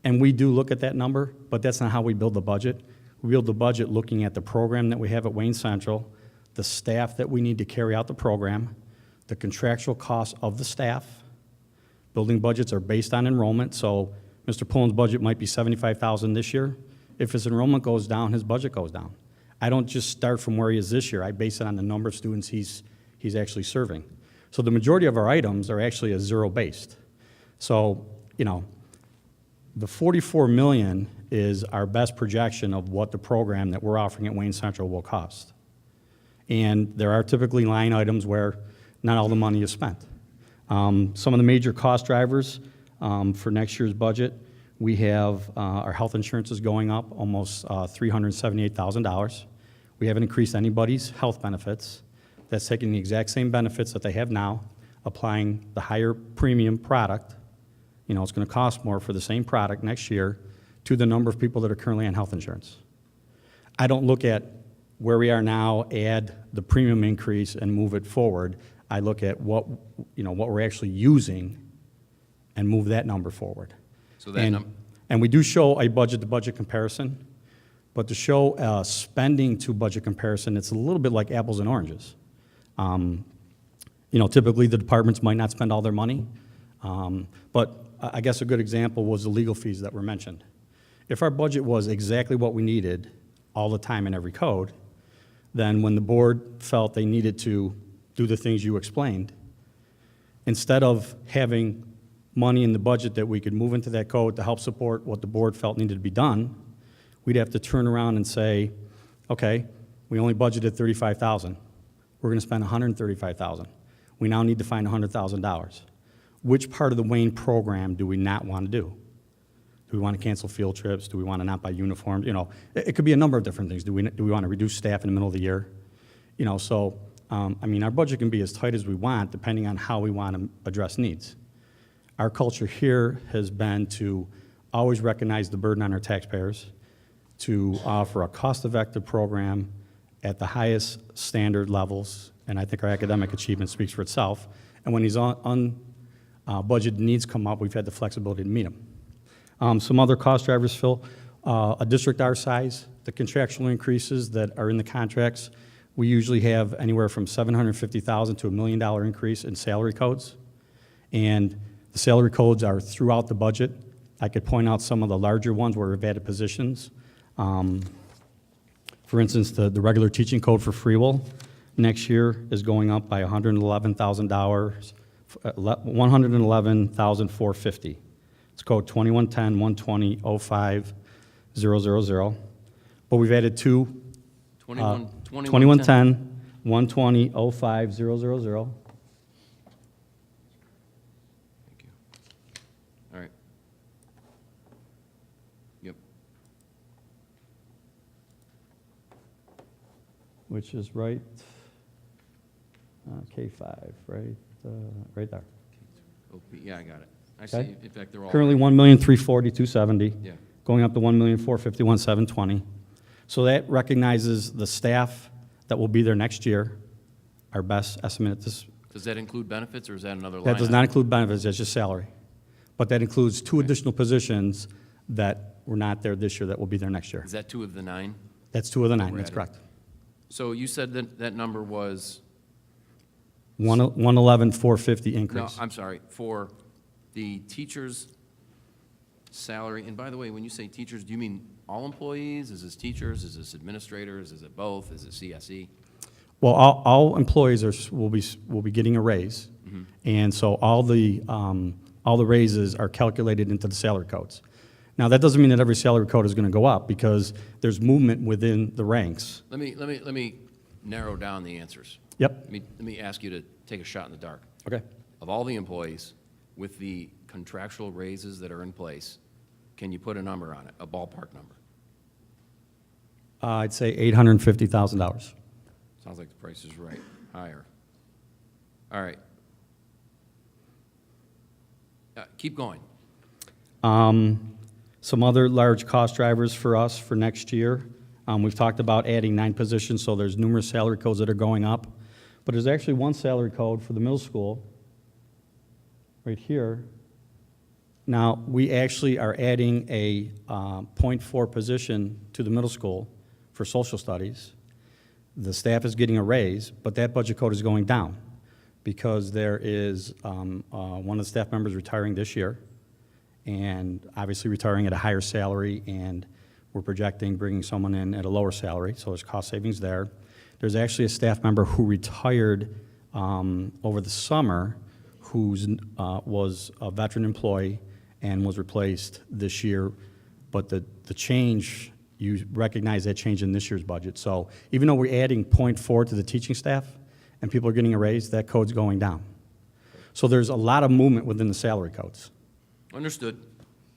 and we do look at that number, but that's not how we build the budget. We build the budget looking at the program that we have at Wayne Central, the staff that we need to carry out the program, the contractual costs of the staff. Building budgets are based on enrollment, so Mr. Pullen's budget might be $75,000 this year. If his enrollment goes down, his budget goes down. I don't just start from where he is this year. I base it on the number of students he's actually serving. So the majority of our items are actually a zero-based. So, the $44 million is our best projection of what the program that we're offering at Wayne Central will cost. And there are typically line items where not all the money is spent. Some of the major cost drivers for next year's budget, we have our health insurance is going up almost $378,000. We haven't increased anybody's health benefits. That's taking the exact same benefits that they have now, applying the higher premium product. It's going to cost more for the same product next year to the number of people that are currently on health insurance. I don't look at where we are now, add the premium increase, and move it forward. I look at what we're actually using and move that number forward. So that and we do show a budget-to-budget comparison, but to show a spending-to-budget comparison, it's a little bit like apples and oranges. Typically the departments might not spend all their money, but I guess a good example was the legal fees that were mentioned. If our budget was exactly what we needed all the time in every code, then when the board felt they needed to do the things you explained, instead of having money in the budget that we could move into that code to help support what the board felt needed to be done, we'd have to turn around and say, okay, we only budgeted $35,000. We're going to spend $135,000. We now need to find $100,000. Which part of the Wayne program do we not want to do? Do we want to cancel field trips? Do we want to not buy uniforms? It could be a number of different things. Do we want to reduce staff in the middle of the year? Our budget can be as tight as we want depending on how we want to address needs. Our culture here has been to always recognize the burden on our taxpayers, to offer a cost-effective program at the highest standard levels, and I think our academic achievement speaks for itself. And when these budgeted needs come up, we've had the flexibility to meet them. Some other cost drivers, Phil, a district our size, the contractual increases that are in the contracts, we usually have anywhere from $750,000 to $1 million increase in salary codes. And the salary codes are throughout the budget. I could point out some of the larger ones where we've added positions. For instance, the regular teaching code for Freewell next year is going up by $111,000, $111,450. It's code 2110-120-05-000. But we've added two. 2110-120-05-000. Thank you. All right. Yep. Which is right, K5, right there. OP, yeah, I got it. I Okay. see. In fact, they're all. Currently $1,340,270. Yeah. Going up to $1,451,720. So that recognizes the staff that will be there next year. Our best estimate at this, Does that include benefits, or is that another line? that does not include benefits, that's just salary. But that includes two additional positions that were not there this year that will be there next year. Is that 2 of the 9? That's 2 of the 9, We're that's adding. correct. So you said that that number was, 111,450 no, increase. I'm sorry, for the teacher's salary. And by the way, when you say teachers, do you mean all employees? Is this teachers? Is this administrators? Is it both? Is it CSE? Well, all employees will be getting a raise, and so all the raises are calculated into the salary codes. Now, that doesn't mean that every salary code is going to go up, because there's movement within the ranks. Let me narrow down the answers. Yep. Let me ask you to take a shot in the dark. Okay. Of all the employees, with the contractual raises that are in place, can you put a number on it, a ballpark number? I'd say $850,000. Sounds like the price is right, higher. All right. Keep going. Some other large cost drivers for us for next year. We've talked about adding 9 positions, so there's numerous salary codes that are going up. But there's actually one salary code for the middle school, right here. Now, we actually are adding a .4 position to the middle school for social studies. The staff is getting a raise, but that budget code is going down because there is one of the staff members retiring this year, and obviously retiring at a higher salary, and we're projecting bringing someone in at a lower salary, so there's cost savings there. There's actually a staff member who retired over the summer who was a veteran employee and was replaced this year, but the change, you recognize that change in this year's budget. So even though we're adding .4 to the teaching staff and people are getting a raise, that code's going down. So there's a lot of movement within the salary codes. Understood.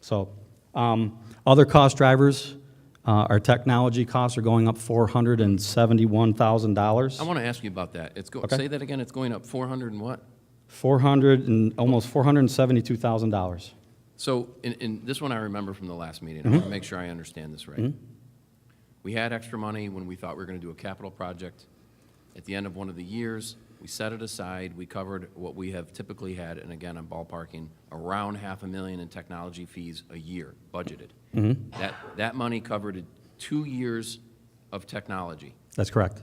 So other cost drivers, our technology costs are going up $471,000. I want to ask you about that. Okay. Say that again, it's going up 400 and what? Almost $472,000. So, in this one I remember from the last meeting. I want to make sure I understand this right. We had extra money when we thought we were going to do a capital project. At the end of one of the years, we set it aside. We covered what we have typically had, and again, I'm ballparking, around $500,000 in technology fees a year, budgeted. That money covered 2 years of technology. That's correct.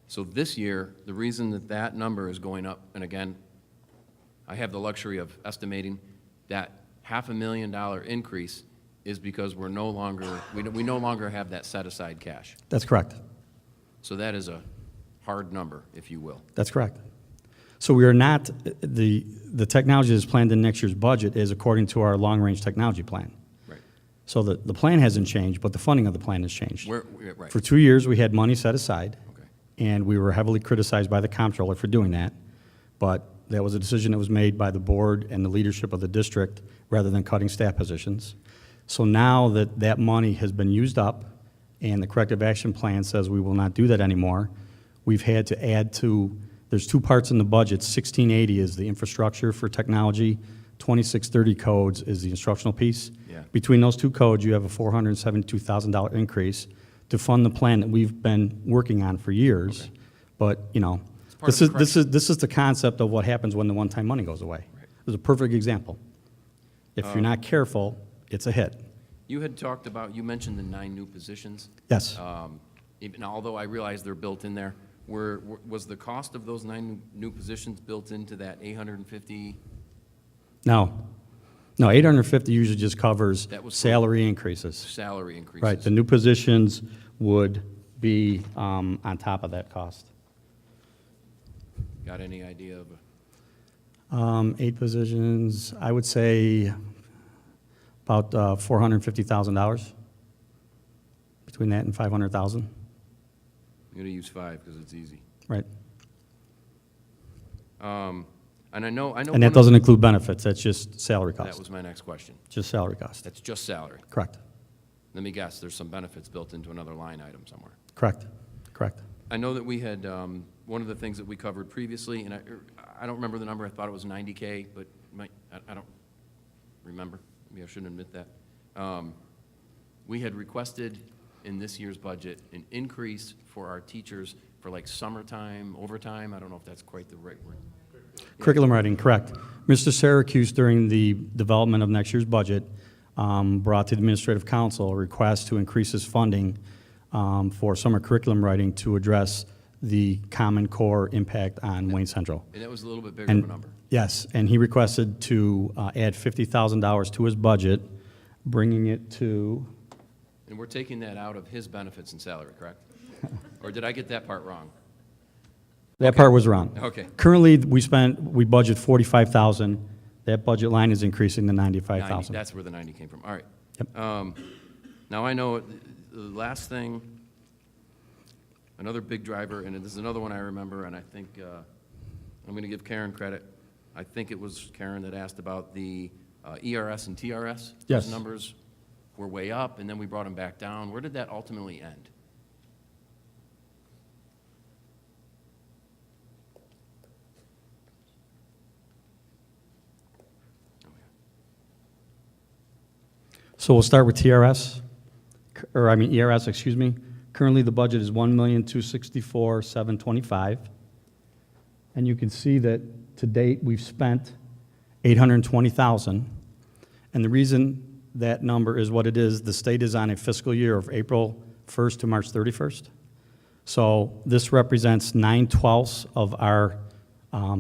So this year, the reason that number is going up, and again, I have the luxury of estimating that $500,000 increase is because we no longer have that set aside cash. That's correct. So that is a hard number, if you will. That's correct. So we are not, the technology that's planned in next year's budget is according to our long-range technology plan. Right. So the plan hasn't changed, but the funding of the plan has changed. Right. For 2 years, we had money set aside, Okay. and we were heavily criticized by the comptroller for doing that. But that was a decision that was made by the board and the leadership of the district rather than cutting staff positions. So now that that money has been used up and the corrective action plan says we will not do that anymore, we've had to add to, there's 2 parts in the budget. 1680 is the infrastructure for technology 2630 codes is the instructional piece. Yeah. Between those two codes, you have a $472,000 increase to fund the plan that we've been working on for years. Okay. But, you know, part this of the is the concept of what happens when the one-time money goes away. Right. It's a perfect example. If you're not careful, it's a hit. You had talked about, you mentioned the 9 new positions. Yes. Even although I realize they're built in there, was the cost of those 9 new positions built into that 850? No. No, 850 usually just covers That was for- salary increases. Salary increases? Right, the new positions would be on top of that cost. Got any idea of? 8 positions, I would say about $450,000 between that and 500,000. I'm going to use 5 because it's easy. Right. And I know. And one that of- doesn't include benefits, that's just salary That cost. was my next question. Just salary cost. That's just salary. Correct. Let me guess, there's some benefits built into another line item somewhere. Correct. Correct. I know that we had, one of the things that we covered previously, and I don't remember the number, I thought it was 90K, but I don't remember. Maybe I shouldn't admit that. We had requested in this year's budget an increase for our teachers for like summertime, overtime. I don't know if that's quite the right word. Curriculum writing, correct. Mr. Syracuse, during the development of next year's budget, brought to the Administrative Council a request to increase his funding for summer curriculum writing to address the Common Core impact on Wayne Central. And that was a little bit bigger of a number. Yes, and he requested to add $50,000 to his budget, bringing it to, And we're taking that out of his benefits and salary, correct? Or did I get that part wrong? that part was wrong. Okay. Currently, we budget 45,000. That budget line is increasing to 90, 95,000. that's where the 90 came from. All right. Yep. Now, I know the last thing, another big driver, and this is another one I remember, and I think I'm going to give Karen credit. I think it was Karen that asked about the ERS and TRS. Yes. Those numbers were way up, and then we brought them back down. Where did that ultimately end? So we'll start with TRS, ERS, excuse me. Currently, the budget is $1,264,725. And you can see that to date, we've spent $820,000. And the reason that number is what it is, the state is on a fiscal year of April 1st to March 31st. So this represents 9/12 of our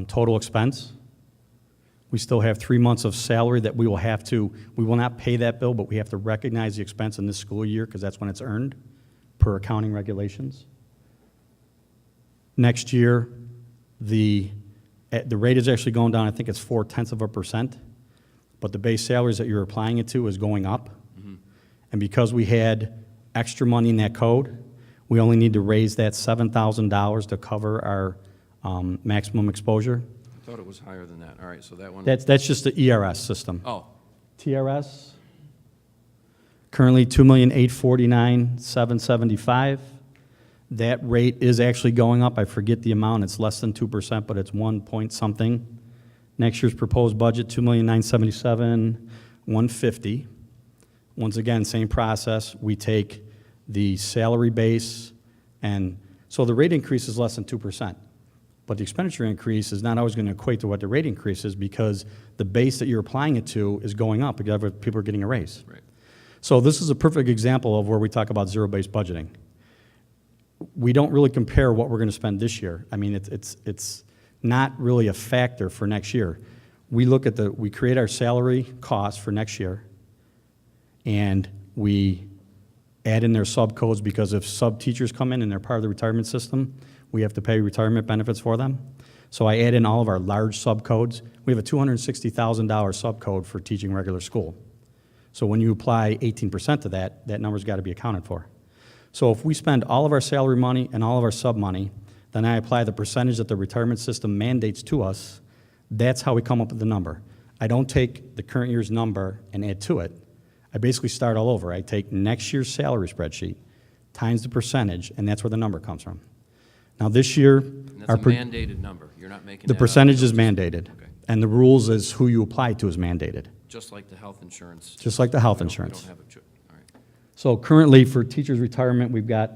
total expense. We still have 3 months of salary that we will not pay that bill, but we have to recognize the expense in this school year because that's when it's earned per accounting regulations. Next year, the rate is actually going down, I think it's 0.4%, but the base salaries that you're applying it to is going up. And because we had extra money in that code, we only need to raise that $7,000 to cover our maximum exposure. I thought it was higher than that. All right, so that one. That's just the ERS system. Oh, TRS, currently $2,849,775. That rate is actually going up. I forget the amount. It's less than 2%, but it's 1 point something. Next year's proposed budget, $2,977,150. Once again, same process. We take the salary base, and so the rate increase is less than 2%. But the expenditure increase is not always going to equate to what the rate increase is because the base that you're applying it to is going up because people are getting a raise. right. So this is a perfect example of where we talk about zero-based budgeting. We don't really compare what we're going to spend this year. I mean, it's not really a factor for next year. We look at we create our salary costs for next year, and we add in their sub-codes because if sub-teachers come in and they're part of the retirement system, we have to pay retirement benefits for them. So I add in all of our large sub-codes. We have a $260,000 sub-code for teaching regular school. So when you apply 18% to that, that number's got to be accounted for. So if we spend all of our salary money and all of our sub-money, then I apply the percentage that the retirement system mandates to us. That's how we come up with the number. I don't take the current year's number and add to it. I basically start all over. I take next year's salary spreadsheet times the percentage, and that's where the number comes from. Now, this year, And that's a mandated number. You're not making the that up. percentage is You're just- mandated. Okay. And the rules is who you apply to is mandated, Just like the health insurance. just like the health We don't- insurance. We don't have a all right. So currently, for teachers' retirement, we've got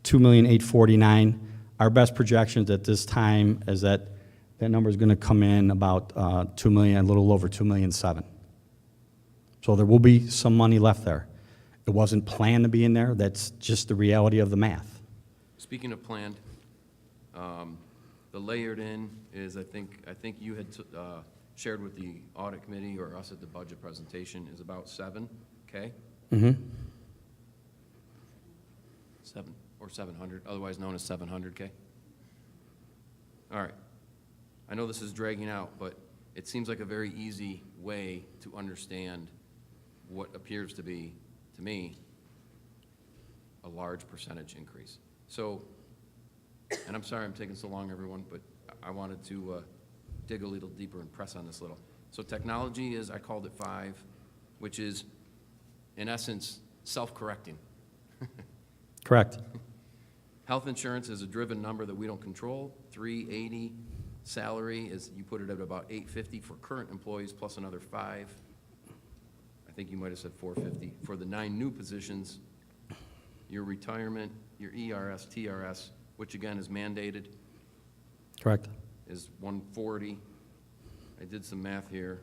$2,849,000. Our best projections at this time is that that number is going to come in about $2 million, a little over $2,700,000. So there will be some money left there. It wasn't planned to be in there. That's just the reality of the math. Speaking of planned, the layered in is, I think you had shared with the audit committee or us at the budget presentation, is about 7K? Mm-hmm. 7 or 700, otherwise known as 700K? All right. I know this is dragging out, but it seems like a very easy way to understand what appears to be, to me, a large percentage increase. So, and I'm sorry I'm taking so long, everyone, but I wanted to dig a little deeper and press on this little. So technology is, I called it 5, which is, in essence, self-correcting. Correct. Health insurance is a driven number that we don't control, 380. Salary is, you put it at about 850 for current employees plus another 5. I think you might have said 450. For the 9 new positions, your retirement, your ERS, TRS, which again is mandated, Correct. is 140. I did some math here.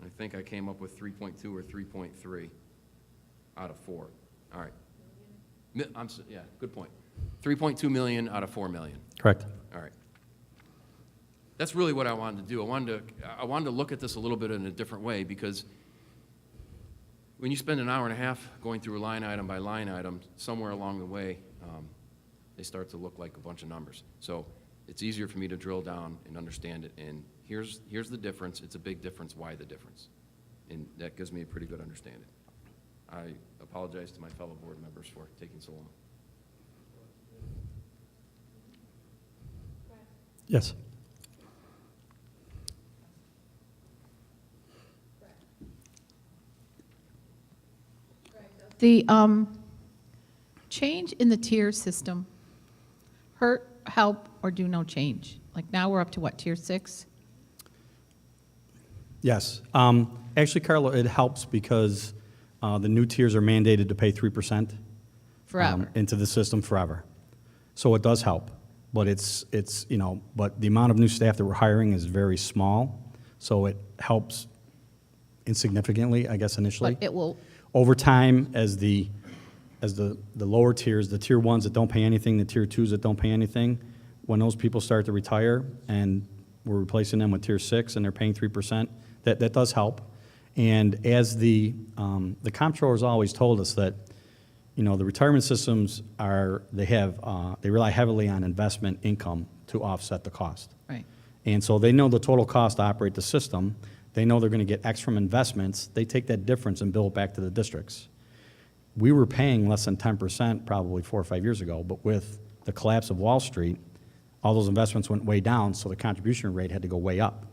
I think I came up with 3.2 or 3.3 out of 4. All right. Yeah, good point. 3.2 million out of 4 million. Correct. All right. That's really what I wanted to do. I wanted to look at this a little bit in a different way, because when you spend an hour and a half going through line item by line item, somewhere along the way, they start to look like a bunch of numbers. So it's easier for me to drill down and understand it. And here's the difference. It's a big difference. Why the difference? And that gives me a pretty good understanding. I apologize to my fellow board members for taking so long. Yes. The change in the tier system hurt, help, or do no change? Like now we're up to what, tier 6? Yes. Actually, Carla, it helps because the new tiers are mandated to pay 3%. Forever. Into the system forever. So it does help, but but the amount of new staff that we're hiring is very small, so it helps insignificantly, I guess, initially. But it will, Over time, as the lower tiers, the tier 1s that don't pay anything, the tier 2s that don't pay anything, when those people start to retire and we're replacing them with tier 6 and they're paying 3%, that does help. And as the comptroller's always told us that, the retirement systems they rely heavily on investment income to offset the cost. right. And so they know the total cost to operate the system. They know they're going to get X from investments. They take that difference and bill it back to the districts. We were paying less than 10% probably 4 or 5 years ago, but with the collapse of Wall Street, all those investments went way down, so the contribution rate had to go way up.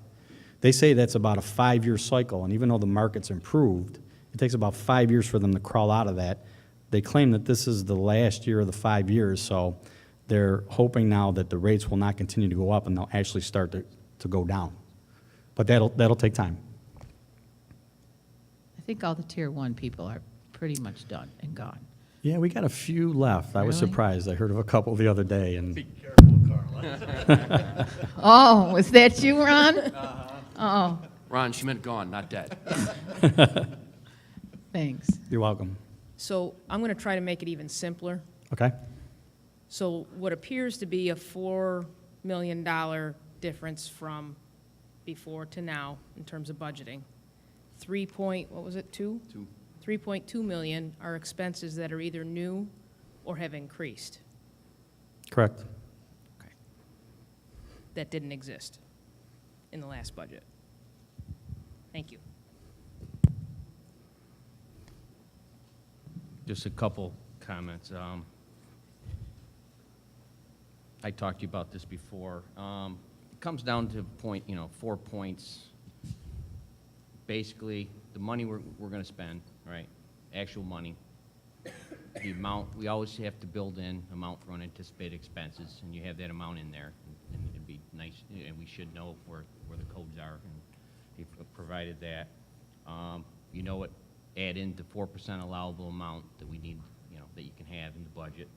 They say that's about a 5-year cycle, and even though the market's improved, it takes about 5 years for them to crawl out of that. They claim that this is the last year of the 5 years, so they're hoping now that the rates will not continue to go up and they'll actually start to go down. But that'll take time. I think all the tier 1 people are pretty much done and gone. Yeah, we got a few left. I was Really? surprised. I heard of a couple the other day, and Oh, was that you, Ron? Oh, Ron, she meant gone, not dead. thanks. you're welcome. So I'm going to try to make it even simpler. Okay? So what appears to be a $4 million difference from before to now in terms of budgeting, 2? 3.2 million are expenses that are either new or have increased. Correct. Okay. That didn't exist in the last budget. Thank you. Just a couple comments. I talked to you about this before. It comes down to 4 points. Basically, the money we're going to spend, right? Actual money. The amount, we always have to build in amount for unanticipated expenses, and you have that amount in there, and it'd be nice, and we should know where the codes are, and he provided that. You know what, add in the 4% allowable amount that we need, you know, that you can have in the budget.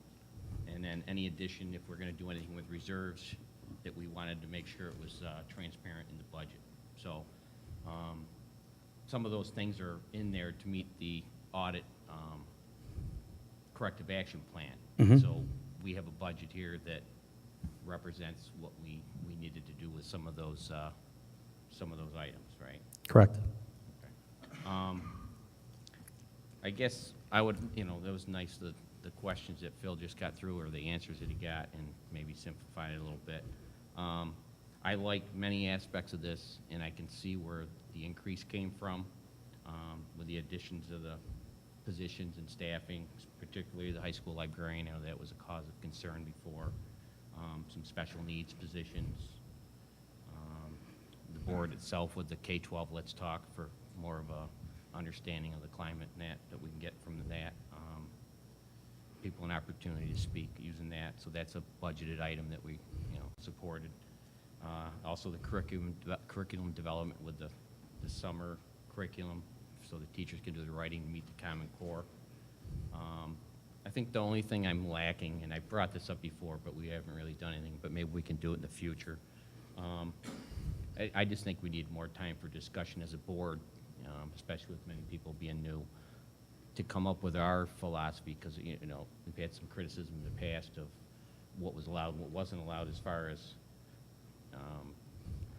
And then any addition, if we're gonna do anything with reserves, that we wanted to make sure it was transparent in the budget. So, some of those things are in there to meet the audit corrective action plan. Mhm. So we have a budget here that represents what we needed to do with some of those items, right? Correct. I guess I would, you know, that was nice, the questions that Phil just got through, or the answers that he got, and maybe simplify it a little bit. I like many aspects of this, and I can see where the increase came from, with the additions of the positions and staffing, particularly the high school librarian. I know that was a cause of concern before. Some special needs positions. The board itself with the K-12 Let's Talk for more of a understanding of the climate and that we can get from that. People an opportunity to speak using that, so that's a budgeted item that we, you know, supported. Also the curriculum development with the summer curriculum, so the teachers can do the writing to meet the Common Core. I think the only thing I'm lacking, and I brought this up before, but we haven't really done anything, but maybe we can do it in the future. I just think we need more time for discussion as a board, especially with many people being new, to come up with our philosophy, because, you know, we've had some criticism in the past of what was allowed and what wasn't allowed as far as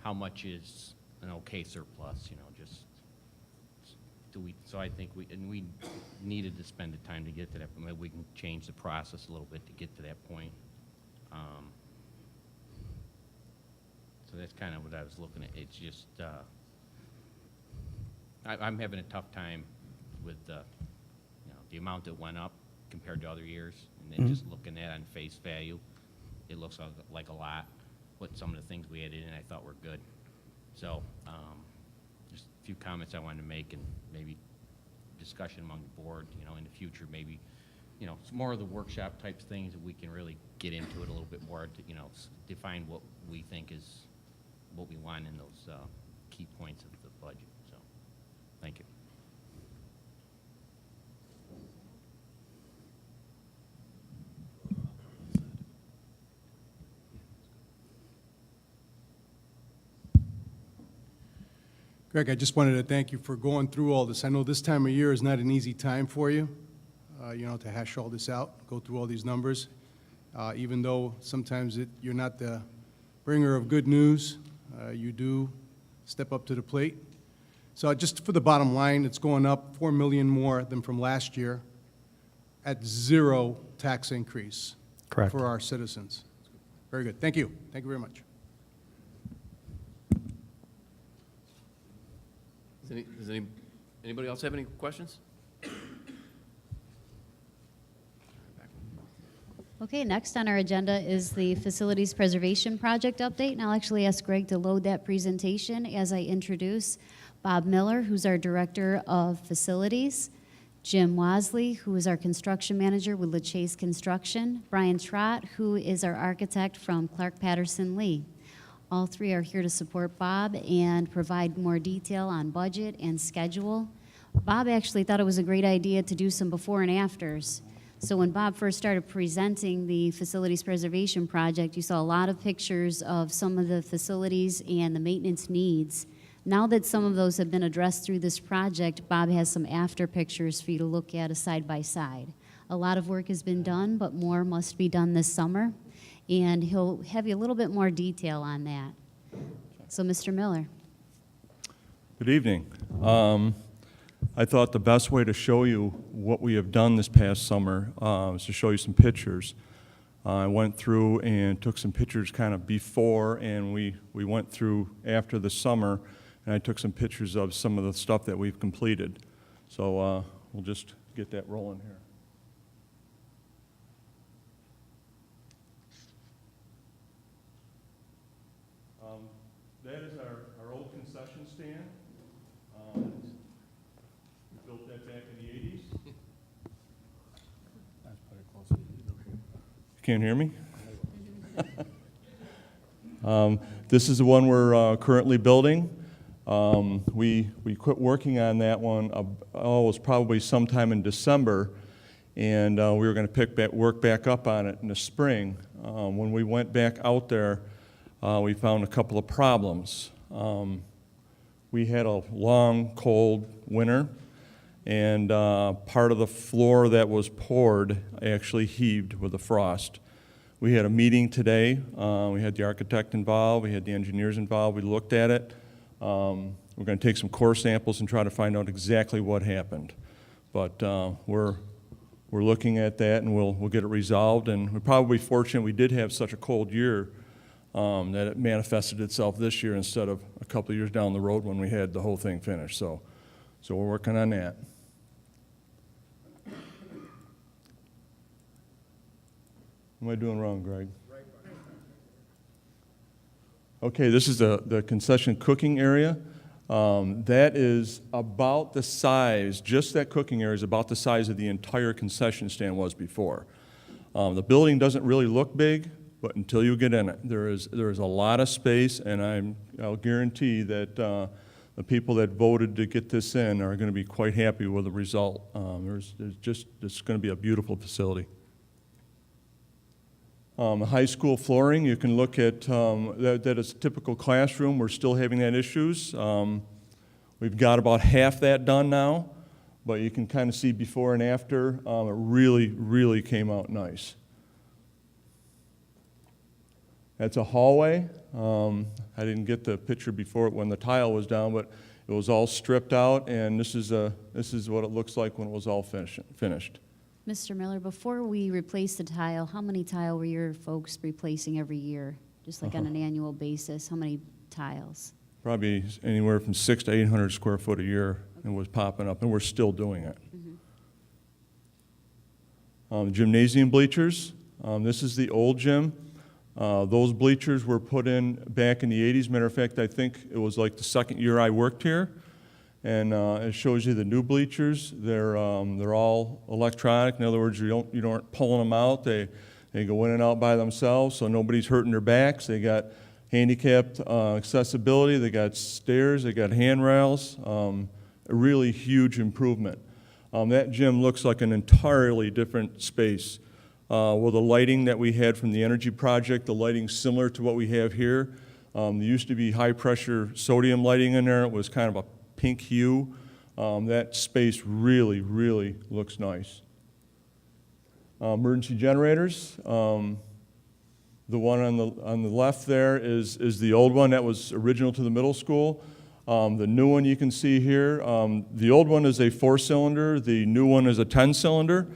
how much is an okay surplus, you know, just do we, so I think we needed to spend the time to get to that, but maybe we can change the process a little bit to get to that point. So that's kind of what I was looking at. It's just, I'm having a tough time with the, you know, the amount that went up compared to other years, and then just looking at it on face value, it looks like a lot. But some of the things we added in I thought were good. So just a few comments I wanted to make, and maybe discussion among the board, you know, in the future, maybe, you know, some more of the workshop type things that we can really get into it a little bit more to, you know, define what we think is what we want in those key points of the budget. So, thank you. Greg, I just wanted to thank you for going through all this. I know this time of year is not an easy time for you, you know, to hash all this out, go through all these numbers. Even though sometimes you're not the bringer of good news, you do step up to the plate. So just for the bottom line, it's going up $4 million more than from last year at zero tax increase. Correct. For our citizens. Very good. Thank you. Thank you very much. Does anybody else have any questions? Okay, next on our agenda is the Facilities Preservation Project update, and I'll actually ask Greg to load that presentation as I introduce Bob Miller, who's our Director of Facilities, Jim Wasley, who is our Construction Manager with LaChase Construction, Brian Trott, who is our Architect from Clark Patterson Lee. All three are here to support Bob and provide more detail on budget and schedule. Bob actually thought it was a great idea to do some before and afters. So when Bob first started presenting the Facilities Preservation Project, you saw a lot of pictures of some of the facilities and the maintenance needs. Now that some of those have been addressed through this project, Bob has some after pictures for you to look at side by side. A lot of work has been done, but more must be done this summer. And he'll have you a little bit more detail on that. So, Mr. Miller. Good evening. I thought the best way to show you what we have done this past summer is to show you some pictures. I went through and took some pictures kind of before, and we went through after the summer, and I took some pictures of some of the stuff that we've completed. So we'll just get that rolling here. That is our old concession stand. We built that back in the 80s. You can't hear me? This is the one we're currently building. We quit working on that one, it was probably sometime in December, and we were going to work back up on it in the spring. When we went back out there, we found a couple of problems. We had a long, cold winter, and part of the floor that was poured actually heaved with the frost. We had a meeting today. We had the architect involved. We had the engineers involved. We looked at it. We're going to take some core samples and try to find out exactly what happened. But we're looking at that, and we'll get it resolved. And we're probably fortunate we did have such a cold year that it manifested itself this year instead of a couple of years down the road when we had the whole thing finished. So we're working on that. What am I doing wrong, Greg? Okay, this is the concession cooking area. That is about the size, just that cooking area is about the size of the entire concession stand was before. The building doesn't really look big, but until you get in it, there is a lot of space, and I'll guarantee that the people that voted to get this in are going to be quite happy with the result. It's going to be a beautiful facility. High school flooring, you can look at that is a typical classroom. We're still having that issues. We've got about half that done now, but you can kind of see before and after. It really, really came out nice. That's a hallway. I didn't get the picture before when the tile was down, but it was all stripped out, and this is what it looks like when it was all finished. Mr. Miller, before we replace the tile, how many tile were your folks replacing every year? Just like on an annual basis, how many tiles? Probably anywhere from 600 to 800 square foot a year. It was popping up, and we're still doing it. Gymnasium bleachers. This is the old gym. Those bleachers were put in back in the 80s. Matter of fact, I think it was like the second year I worked here. And it shows you the new bleachers. They're all electronic. In other words, you aren't pulling them out. They go in and out by themselves, so nobody's hurting their backs. They got handicapped accessibility. They got stairs. They got handrails. A really huge improvement. That gym looks like an entirely different space. With the lighting that we had from the energy project, the lighting similar to what we have here. There used to be high pressure sodium lighting in there. It was kind of a pink hue. That space really, really looks nice. Emergency generators. The one on the left there is the old one that was original to the middle school. The new one you can see here. The old one is a 4-cylinder. The new one is a 10-cylinder.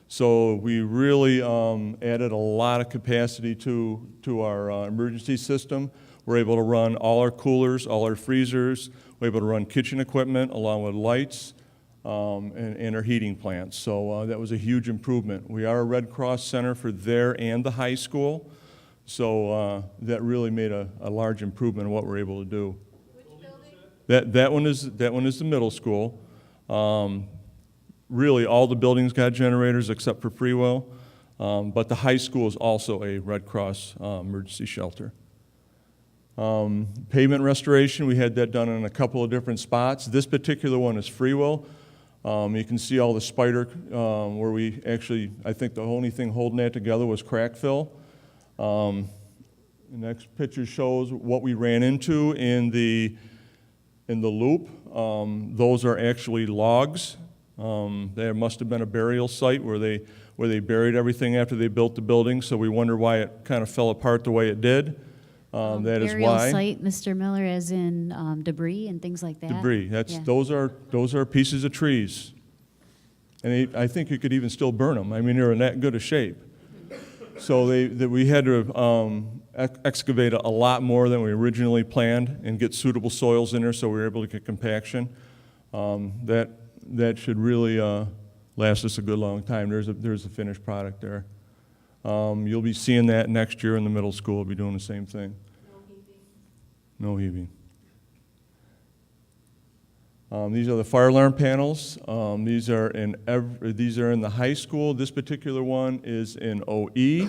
So we really added a lot of capacity to our emergency system. We're able to run all our coolers, all our freezers. We're able to run kitchen equipment along with lights and our heating plants. So that was a huge improvement. We are a Red Cross center for there and the high school. So that really made a large improvement in what we're able to do. Which building? That one is the middle school. Really, all the buildings got generators except for Freewell. But the high school is also a Red Cross emergency shelter. Pavement restoration, we had that done in a couple of different spots. This particular one is Freewell. You can see all the spider where we actually, I think the only thing holding that together was crack fill. The next picture shows what we ran into in the loop. Those are actually logs. There must have been a burial site where they buried everything after they built the building, so we wonder why it kind of fell apart the way it did. That is why. Burial site, Mr. Miller, as in debris and things like that? Debris. Yeah. Those are pieces of trees. And I think you could even still burn them. I mean, they're in that good a shape. So we had to excavate a lot more than we originally planned and get suitable soils in there so we were able to get compaction. That should really last us a good long time. There's a finished product there. You'll be seeing that next year in the middle school. We'll be doing the same thing. No heaving. These are the fire alarm panels. These are in the high school. This particular one is in OE.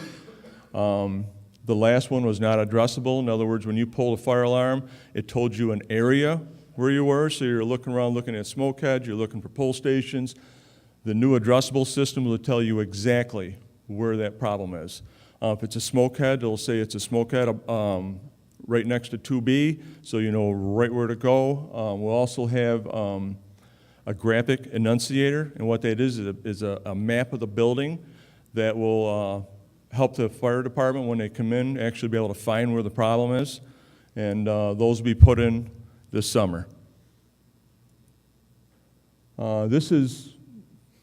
The last one was not addressable. In other words, when you pulled a fire alarm, it told you an area where you were, so you're looking around looking at smoke heads, you're looking for pull stations. The new addressable system will tell you exactly where that problem is. If it's a smoke head, it'll say it's a smoke head right next to 2B, so you know right where to go. We'll also have a graphic enunciator, and what that is a map of the building that will help the fire department when they come in actually be able to find where the problem is, and those will be put in this summer.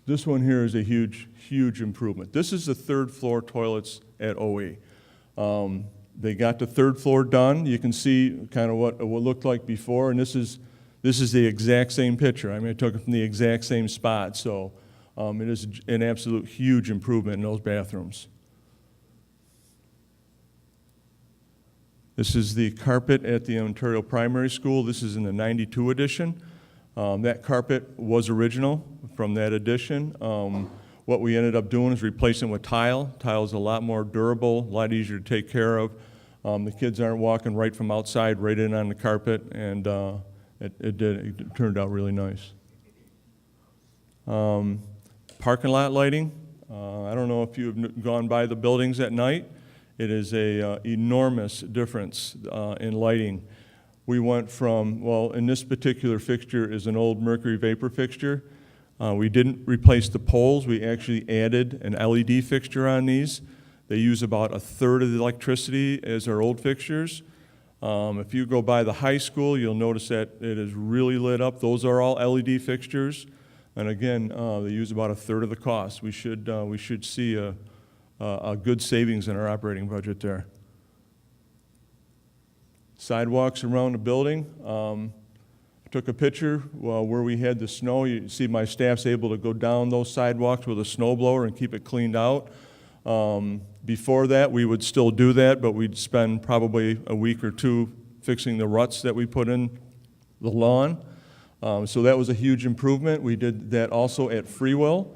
This one here is a huge improvement. This is the third floor toilets at OE. They got the third floor done. You can see kind of what it looked like before, and this is the exact same picture. I mean, I took it from the exact same spot, so it is an absolute huge improvement in those bathrooms. This is the carpet at the Ontario Primary School. This is in the 92 edition. That carpet was original from that edition. What we ended up doing is replacing with tile. Tile is a lot more durable, a lot easier to take care of. The kids aren't walking right from outside right in on the carpet, and it turned out really nice. Parking lot lighting. I don't know if you've gone by the buildings at night. It is a enormous difference in lighting. We went from, well, in this particular fixture is an old mercury vapor fixture. We didn't replace the poles. We actually added an LED fixture on these. They use about a third of the electricity as our old fixtures. If you go by the high school, you'll notice that it is really lit up. Those are all LED fixtures. And again, they use about a third of the cost. We should see a good savings in our operating budget there. Sidewalks around the building. I took a picture where we had the snow. You see my staff's able to go down those sidewalks with a snow blower and keep it cleaned out. Before that, we would still do that, but we'd spend probably a week or two fixing the ruts that we put in the lawn. So that was a huge improvement. We did that also at Freewill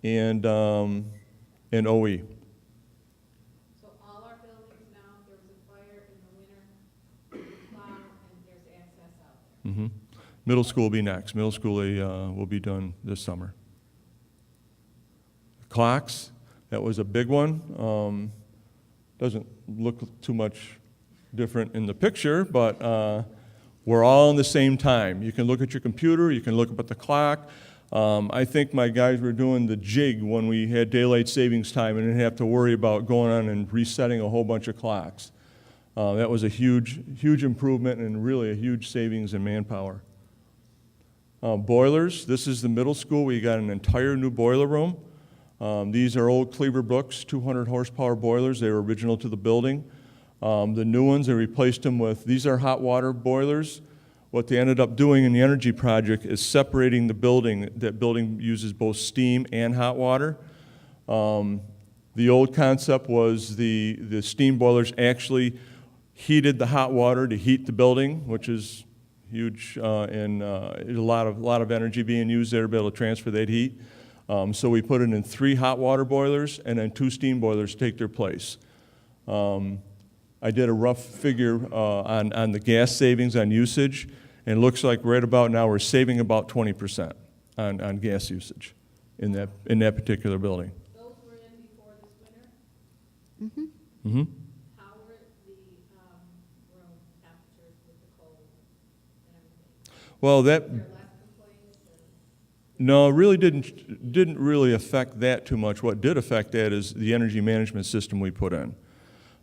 and OE. So all our buildings now, there was a fire in the winter, plow, and there's access out there. Mm-hmm. Middle school will be next. Middle school will be done this summer. Clocks, that was a big one. Doesn't look too much different in the picture, but we're all on the same time. You can look at your computer, you can look up at the clock. I think my guys were doing the jig when we had daylight savings time and didn't have to worry about going on and resetting a whole bunch of clocks. That was a huge improvement and really a huge savings in manpower. Boilers, this is the middle school. We got an entire new boiler room. These are old Cleaver Brooks 200 horsepower boilers. They were original to the building. The new ones, they replaced them with, these are hot water boilers. What they ended up doing in the energy project is separating the building. That building uses both steam and hot water. The old concept was the steam boilers actually heated the hot water to heat the building, which is huge, and a lot of energy being used there to be able to transfer that heat. So we put it in 3 hot water boilers and then 2 steam boilers to take their place. I did a rough figure on the gas savings on usage, and it looks like right about now we're saving about 20% on gas usage in that particular building. Those were in before this winter? Mm-hmm. Mm-hmm. How were the room temperatures with the cold and everything? Well, Were there less complaints? no, it really didn't really affect that too much. What did affect that is the energy management system we put in.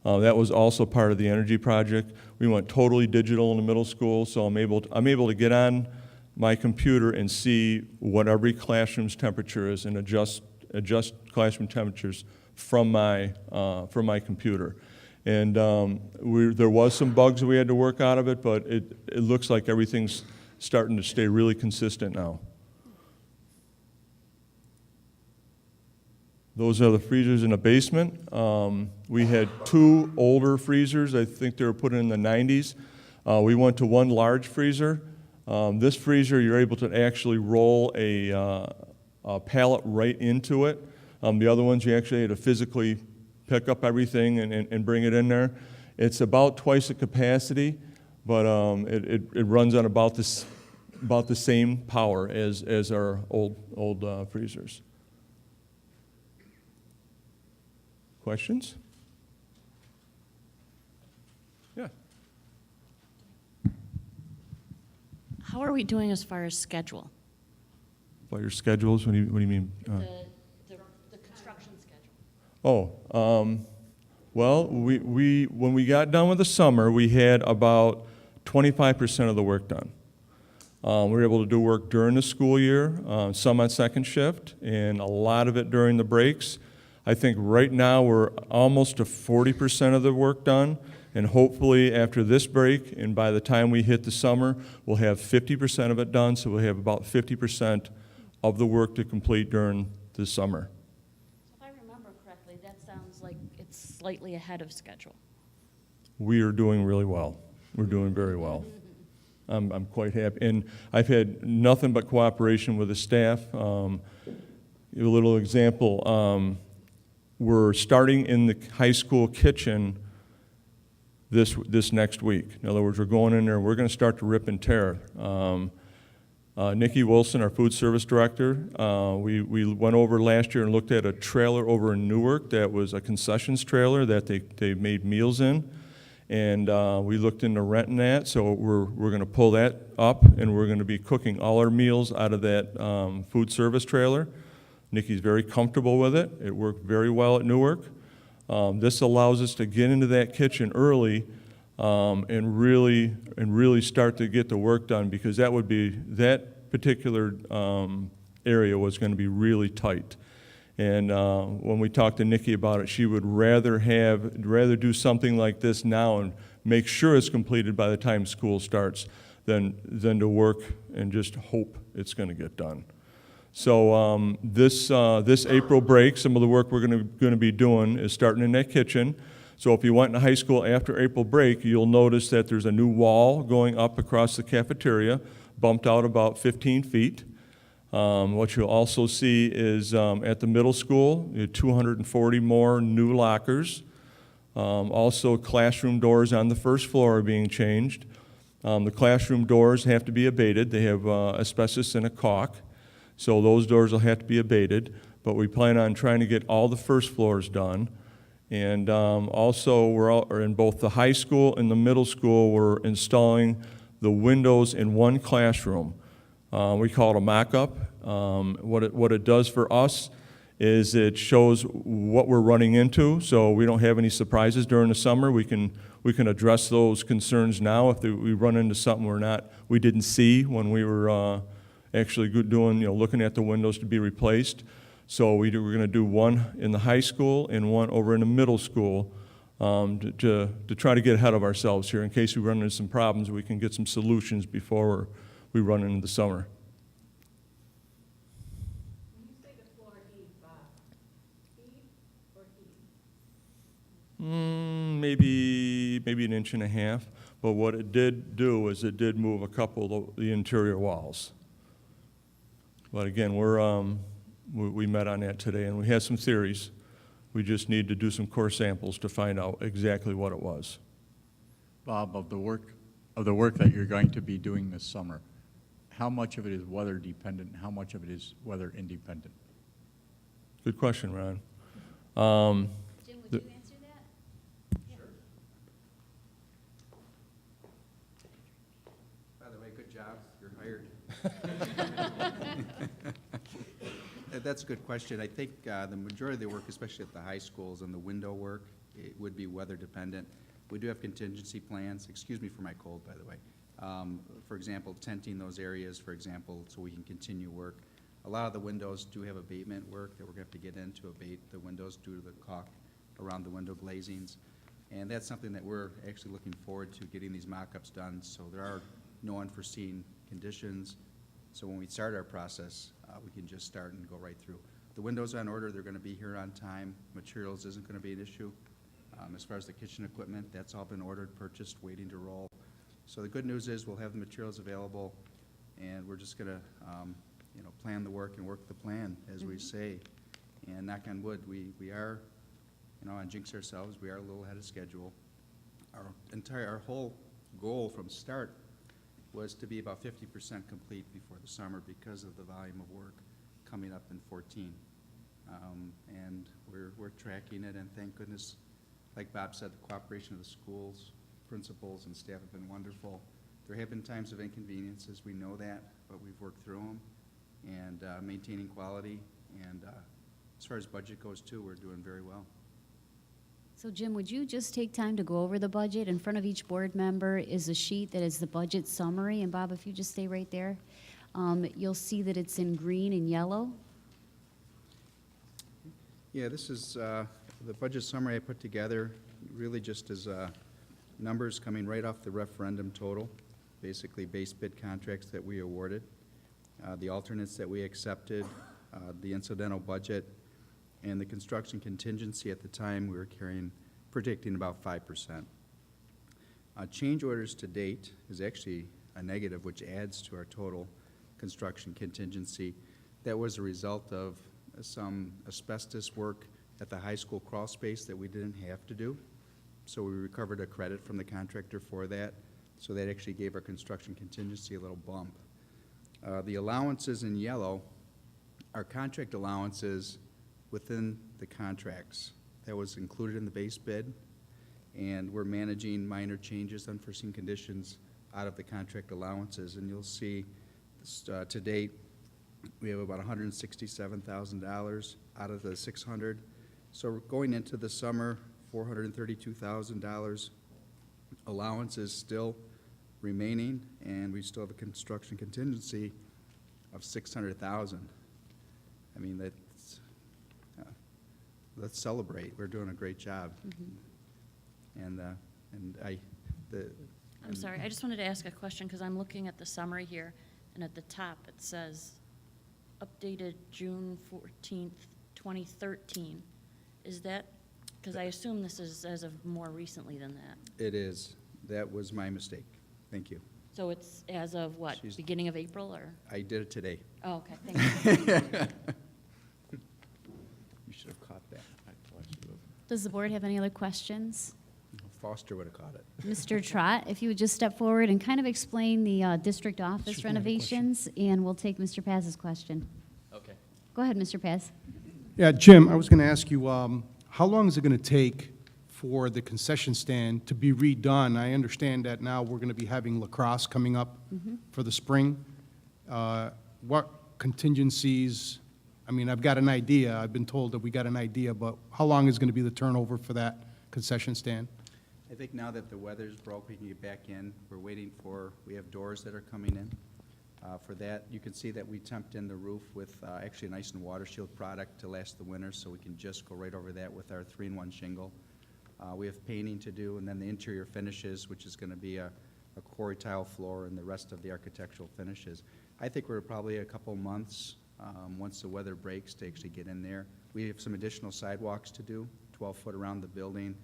That was also part of the energy project. We went totally digital in the middle school, so I'm able to get on my computer and see what every classroom's temperature is and adjust classroom temperatures from my computer. And there was some bugs that we had to work out of it, but it looks like everything's starting to stay really consistent now. Those are the freezers in the basement. We had 2 older freezers. I think they were put in the 90s. We went to 1 large freezer. This freezer, you're able to actually roll a pallet right into it. The other ones, you actually had to physically pick up everything and bring it in there. It's about twice the capacity, but it runs on about the same power as our old freezers. Questions? Yeah. How are we doing as far as schedule? About your schedules? What do you mean? The construction schedule. Well, when we got done with the summer, we had about 25% of the work done. We were able to do work during the school year, some on second shift, and a lot of it during the breaks. I think right now we're almost to 40% of the work done, and hopefully after this break, and by the time we hit the summer, we'll have 50% of it done, so we'll have about 50% of the work to complete during the summer. So if I remember correctly, that sounds like it's slightly ahead of schedule. We are doing really well. We're doing very well. I'm quite happy, and I've had nothing but cooperation with the staff. A little example, we're starting in the high school kitchen this next week. In other words, we're going in there, we're going to start to rip and tear. Nikki Wilson, our food service director, we went over last year and looked at a trailer over in Newark that was a concessions trailer that they made meals in. And we looked into renting that, so we're going to pull that up, and we're going to be cooking all our meals out of that food service trailer. Nikki's very comfortable with it. It worked very well at Newark. This allows us to get into that kitchen early and really start to get the work done, because that particular area was going to be really tight. And when we talked to Nikki about it, she would rather do something like this now and make sure it's completed by the time school starts than to work and just hope it's going to get done. So this April break, some of the work we're going to be doing is starting in that kitchen. So if you went to high school after April break, you'll notice that there's a new wall going up across the cafeteria, bumped out about 15 feet. What you'll also see is at the middle school, 240 more new lockers. Also, classroom doors on the first floor are being changed. The classroom doors have to be abated. They have asbestos and a caulk, so those doors will have to be abated. But we plan on trying to get all the first floors done. And also, we're in both the high school and the middle school, we're installing the windows in one classroom. We call it a mock-up. What it does for us is it shows what we're running into, so we don't have any surprises during the summer. We can address those concerns now if we run into something we didn't see when we were actually looking at the windows to be replaced. So we're going to do one in the high school and one over in the middle school to try to get ahead of ourselves here. In case we run into some problems, we can get some solutions before we run into the summer. When you say the floor heat, heat or heat? Maybe an inch and a half. But what it did do is it did move a couple of the interior walls. But again, we met on that today, and we had some theories. We just need to do some core samples to find out exactly what it was. Bob, of the work that you're going to be doing this summer, how much of it is weather dependent and how much of it is weather independent? Good question, Ron. Jim, would you answer that? Sure. By the way, good job. You're hired. That's a good question. I think the majority of the work, especially at the high schools and the window work, it would be weather dependent. We do have contingency plans. Excuse me for my cold, by the way. For example, tenting those areas, for example, so we can continue work. A lot of the windows do have abatement work that we're going to have to get in to abate the windows due to the caulk around the window glazings. And that's something that we're actually looking forward to getting these mock-ups done. So there are no unforeseen conditions. So when we start our process, we can just start and go right through. The windows are on order. They're going to be here on time. Materials isn't going to be an issue. As far as the kitchen equipment, that's all been ordered, purchased, waiting to roll. So the good news is we'll have the materials available, and we're just going to plan the work and work the plan, as we say. And knock on wood, we are and jinx ourselves, we are a little ahead of schedule. Our whole goal from start was to be about 50% complete before the summer because of the volume of work coming up in 14. And we're tracking it, and thank goodness, like Bob said, the cooperation of the schools, principals, and staff have been wonderful. There have been times of inconveniences, we know that, but we've worked through them, and maintaining quality. And as far as budget goes, too, we're doing very well. So Jim, would you just take time to go over the budget? In front of each board member is a sheet that is the budget summary, and Bob, if you just stay right there, you'll see that it's in green and yellow. Yeah, this is the budget summary I put together, really just as numbers coming right off the referendum total, basically base bid contracts that we awarded, the alternates that we accepted, the incidental budget, and the construction contingency. At the time we were predicting about 5%. Change orders to date is actually a negative, which adds to our total construction contingency. That was a result of some asbestos work at the high school crawl space that we didn't have to do. So we recovered a credit from the contractor for that. So that actually gave our construction contingency a little bump. The allowances in yellow are contract allowances within the contracts. That was included in the base bid, and we're managing minor changes, unforeseen conditions out of the contract allowances. And you'll see to date, we have about $167,000 out of the 600. So we're going into the summer, $432,000 allowances still remaining, and we still have a construction contingency of $600,000. I mean, let's celebrate. We're doing a great job. Mm-hmm. And I'm sorry, I just wanted to ask a question because I'm looking at the summary here, and at the top it says updated June 14th, 2013. Is that, because I assume this is as of more recently than that. it is. That was my mistake. Thank you. So it's as of what, She's- beginning of April or? I did it today. Oh, okay, thank you. You should have caught that. Does the board have any other questions? Foster would have caught it. Mr. Trott, if you would just step forward and kind of explain the district office She's gonna have a question. renovations, and we'll take Mr. Paz's question. Okay. Go ahead, Mr. Paz. Yeah, Jim, I was going to ask you, how long is it going to take for the concession stand to be redone? I understand that now we're going to be having lacrosse coming up for the spring. What contingencies, I mean, I've got an idea. I've been told that we got an idea, but how long is going to be the turnover for that concession stand? I think now that the weather's broke, we can get back in. We have doors that are coming in. For that, you can see that we temped in the roof with actually an ice and water shield product to last the winter, so we can just go right over that with our 3-in-1 shingle. We have painting to do, and then the interior finishes, which is going to be a quarry tile floor and the rest of the architectural finishes. I think we're probably a couple months, once the weather breaks, to actually get in there. We have some additional sidewalks to do, 12 foot around the building,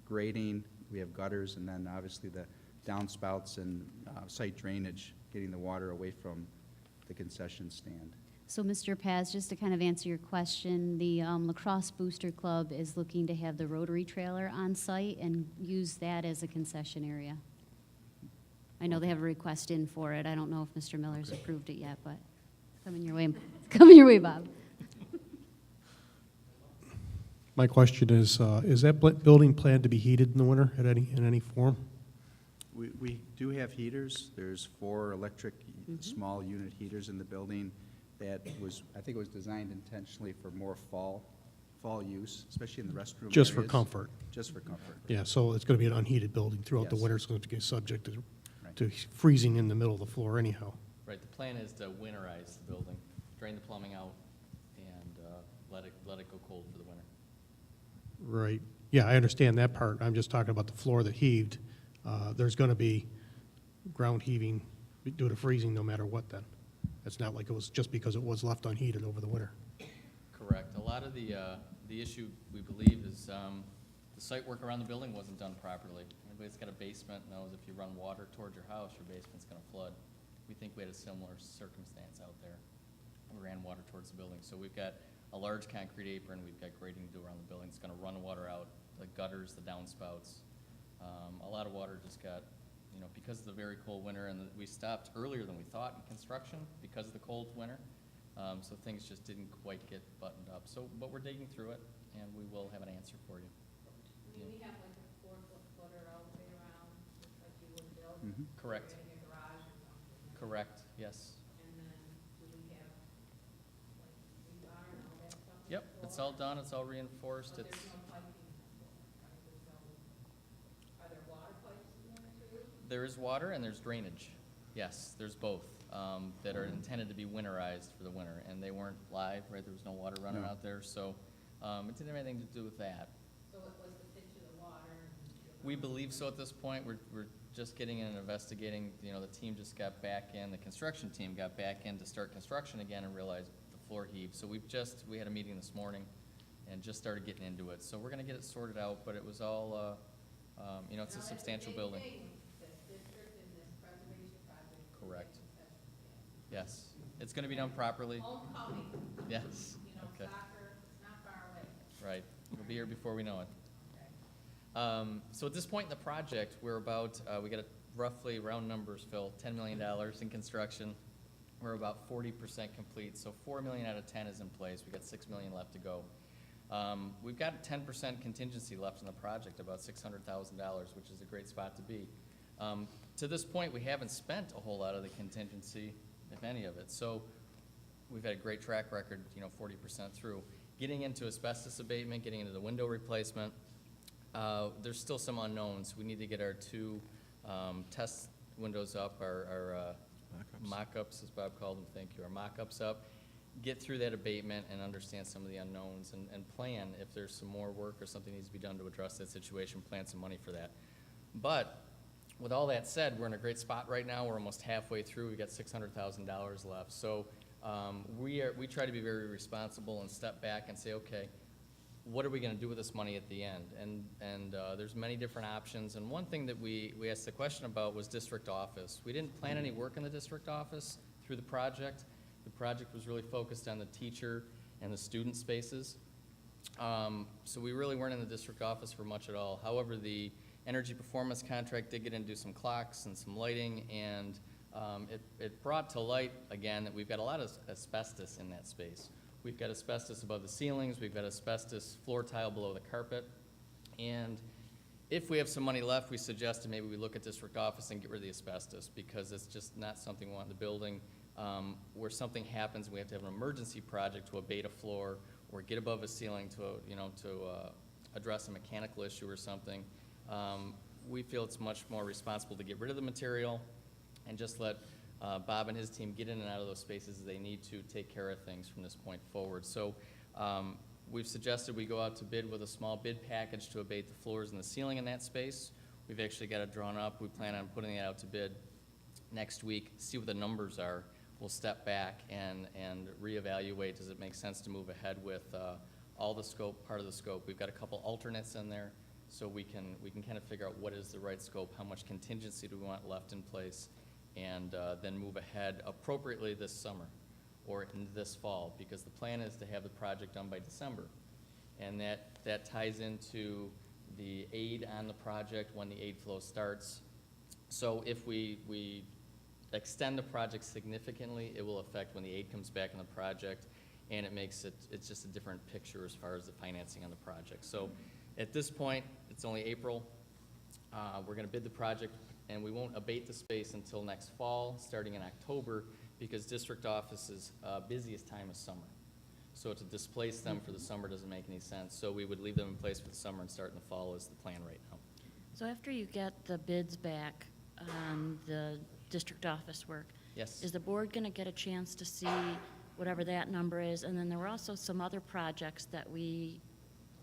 grading, we have gutters, and then obviously the downspouts and site drainage, getting the water away from the concession stand. So, Mr. Paz, just to kind of answer your question, the Lacrosse Booster Club is looking to have the Rotary trailer on site and use that as a concession area. I know they have a request in for it. I don't know if Mr. Miller's approved it yet, but it's coming your way. It's coming your way, Bob. My question is that building planned to be heated in the winter in any form? We do have heaters. There's 4 electric small unit heaters in the building. That was, I think it was designed intentionally for more fall use, especially in the restroom Just for areas. comfort? Just for comfort. Yeah, so it's going to be an unheated building throughout the Yes. winter. It's going to be subject to Right. freezing in the middle of the floor anyhow. Right, the plan is to winterize the building, drain the plumbing out, and let it go cold for the winter. Right. Yeah, I understand that part. I'm just talking about the floor that heaved. There's going to be ground heaving due to freezing no matter what then. It's not like it was just because it was left unheated over the winter. Correct. A lot of the issue, we believe, is the site work around the building wasn't done properly. Anybody that's got a basement knows if you run water towards your house, your basement's going to flood. We think we had a similar circumstance out there. We ran water towards the building. So we've got a large concrete apron, we've got grading to do around the building. It's going to run water out, the gutters, the downspouts. A lot of water just got, you know, because of the very cold winter, and we stopped earlier than we thought in construction because of the cold winter. So things just didn't quite get buttoned up. So, but we're digging through it, and we will have an answer for you. I mean, we have like a 4-foot footer all the way around, just like you would build. Correct. In a garage or something. Correct, yes. And then do we have like rebar and all that stuff? Yep, it's all done, it's all reinforced, But it's, there's no piping in the floor, right? There's no, are there water pipes in there too? there is water and there's drainage. Yes, there's both, that are intended to be winterized for the winter, and they weren't live, right? There was no water running out there, so, it didn't have anything to do with that. So it was the pitch of the water? We believe so at this point. We're just getting in and investigating. You know, the team just got back in, the construction team got back in to start construction again and realized the floor heaved. So we had a meeting this morning and just started getting into it. So we're gonna get it sorted out, but it was all, you know, it's a substantial building. Correct. Yes. It's gonna be done properly. Homecoming, Yes. you know, Okay. soccer, it's not far away. Right. We'll be here before we know it. So at this point in the project, we're about, we got a roughly, round numbers, Phil, $10 million in construction. We're about 40% complete, so $4 million out of 10 is in place. We got $6 million left to go. We've got a 10% contingency left in the project, about $600,000, which is a great spot to be. To this point, we haven't spent a whole lot of the contingency, if any of it. So we've had a great track record, you know, 40% through. Getting into asbestos abatement, getting into the window replacement, there's still some unknowns. We need to get our 2 test windows up, our mock-ups, as Bob called them, thank you, our mock-ups up, get through that abatement and understand some of the unknowns and plan if there's some more work or something needs to be done to address that situation, plan some money for that. But with all that said, we're in a great spot right now. We're almost halfway through. We got $600,000 left. So we try to be very responsible and step back and say, okay, what are we going to do with this money at the end? And there's many different options. And one thing that we asked the question about was district office. We didn't plan any work in the district office through the project. The project was really focused on the teacher and the student spaces. So we really weren't in the district office for much at all. However, the energy performance contract did get into some clocks and some lighting, and it brought to light, again, that we've got a lot of asbestos in that space. We've got asbestos above the ceilings, we've got asbestos floor tile below the carpet, and if we have some money left, we suggested maybe we look at district office and get rid of the asbestos, because it's just not something we want in the building. Where something happens, we have to have an emergency project to abate a floor, or get above a ceiling to address a mechanical issue or something. We feel it's much more responsible to get rid of the material and just let Bob and his team get in and out of those spaces as they need to take care of things from this point forward. So we've suggested we go out to bid with a small bid package to abate the floors and the ceiling in that space. We've actually got it drawn up. We plan on putting it out to bid next week, see what the numbers are. We'll step back and reevaluate, does it make sense to move ahead with all the scope, part of the scope. We've got a couple alternates in there, so we can kind of figure out what is the right scope, how much contingency do we want left in place, and then move ahead appropriately this summer or in this fall, because the plan is to have the project done by December. And that ties into the aid on the project, when the aid flow starts. So if we extend the project significantly, it will affect when the aid comes back in the project, and it's just a different picture as far as the financing on the project. So at this point, it's only April. We're gonna bid the project, and we won't abate the space until next fall, starting in October, because district office's busiest time is summer. So to displace them for the summer doesn't make any sense. So we would leave them in place for the summer and start in the fall is the plan right now. So after you get the bids back on the district office work, Yes. is the board going to get a chance to see whatever that number is? And then there were also some other projects that we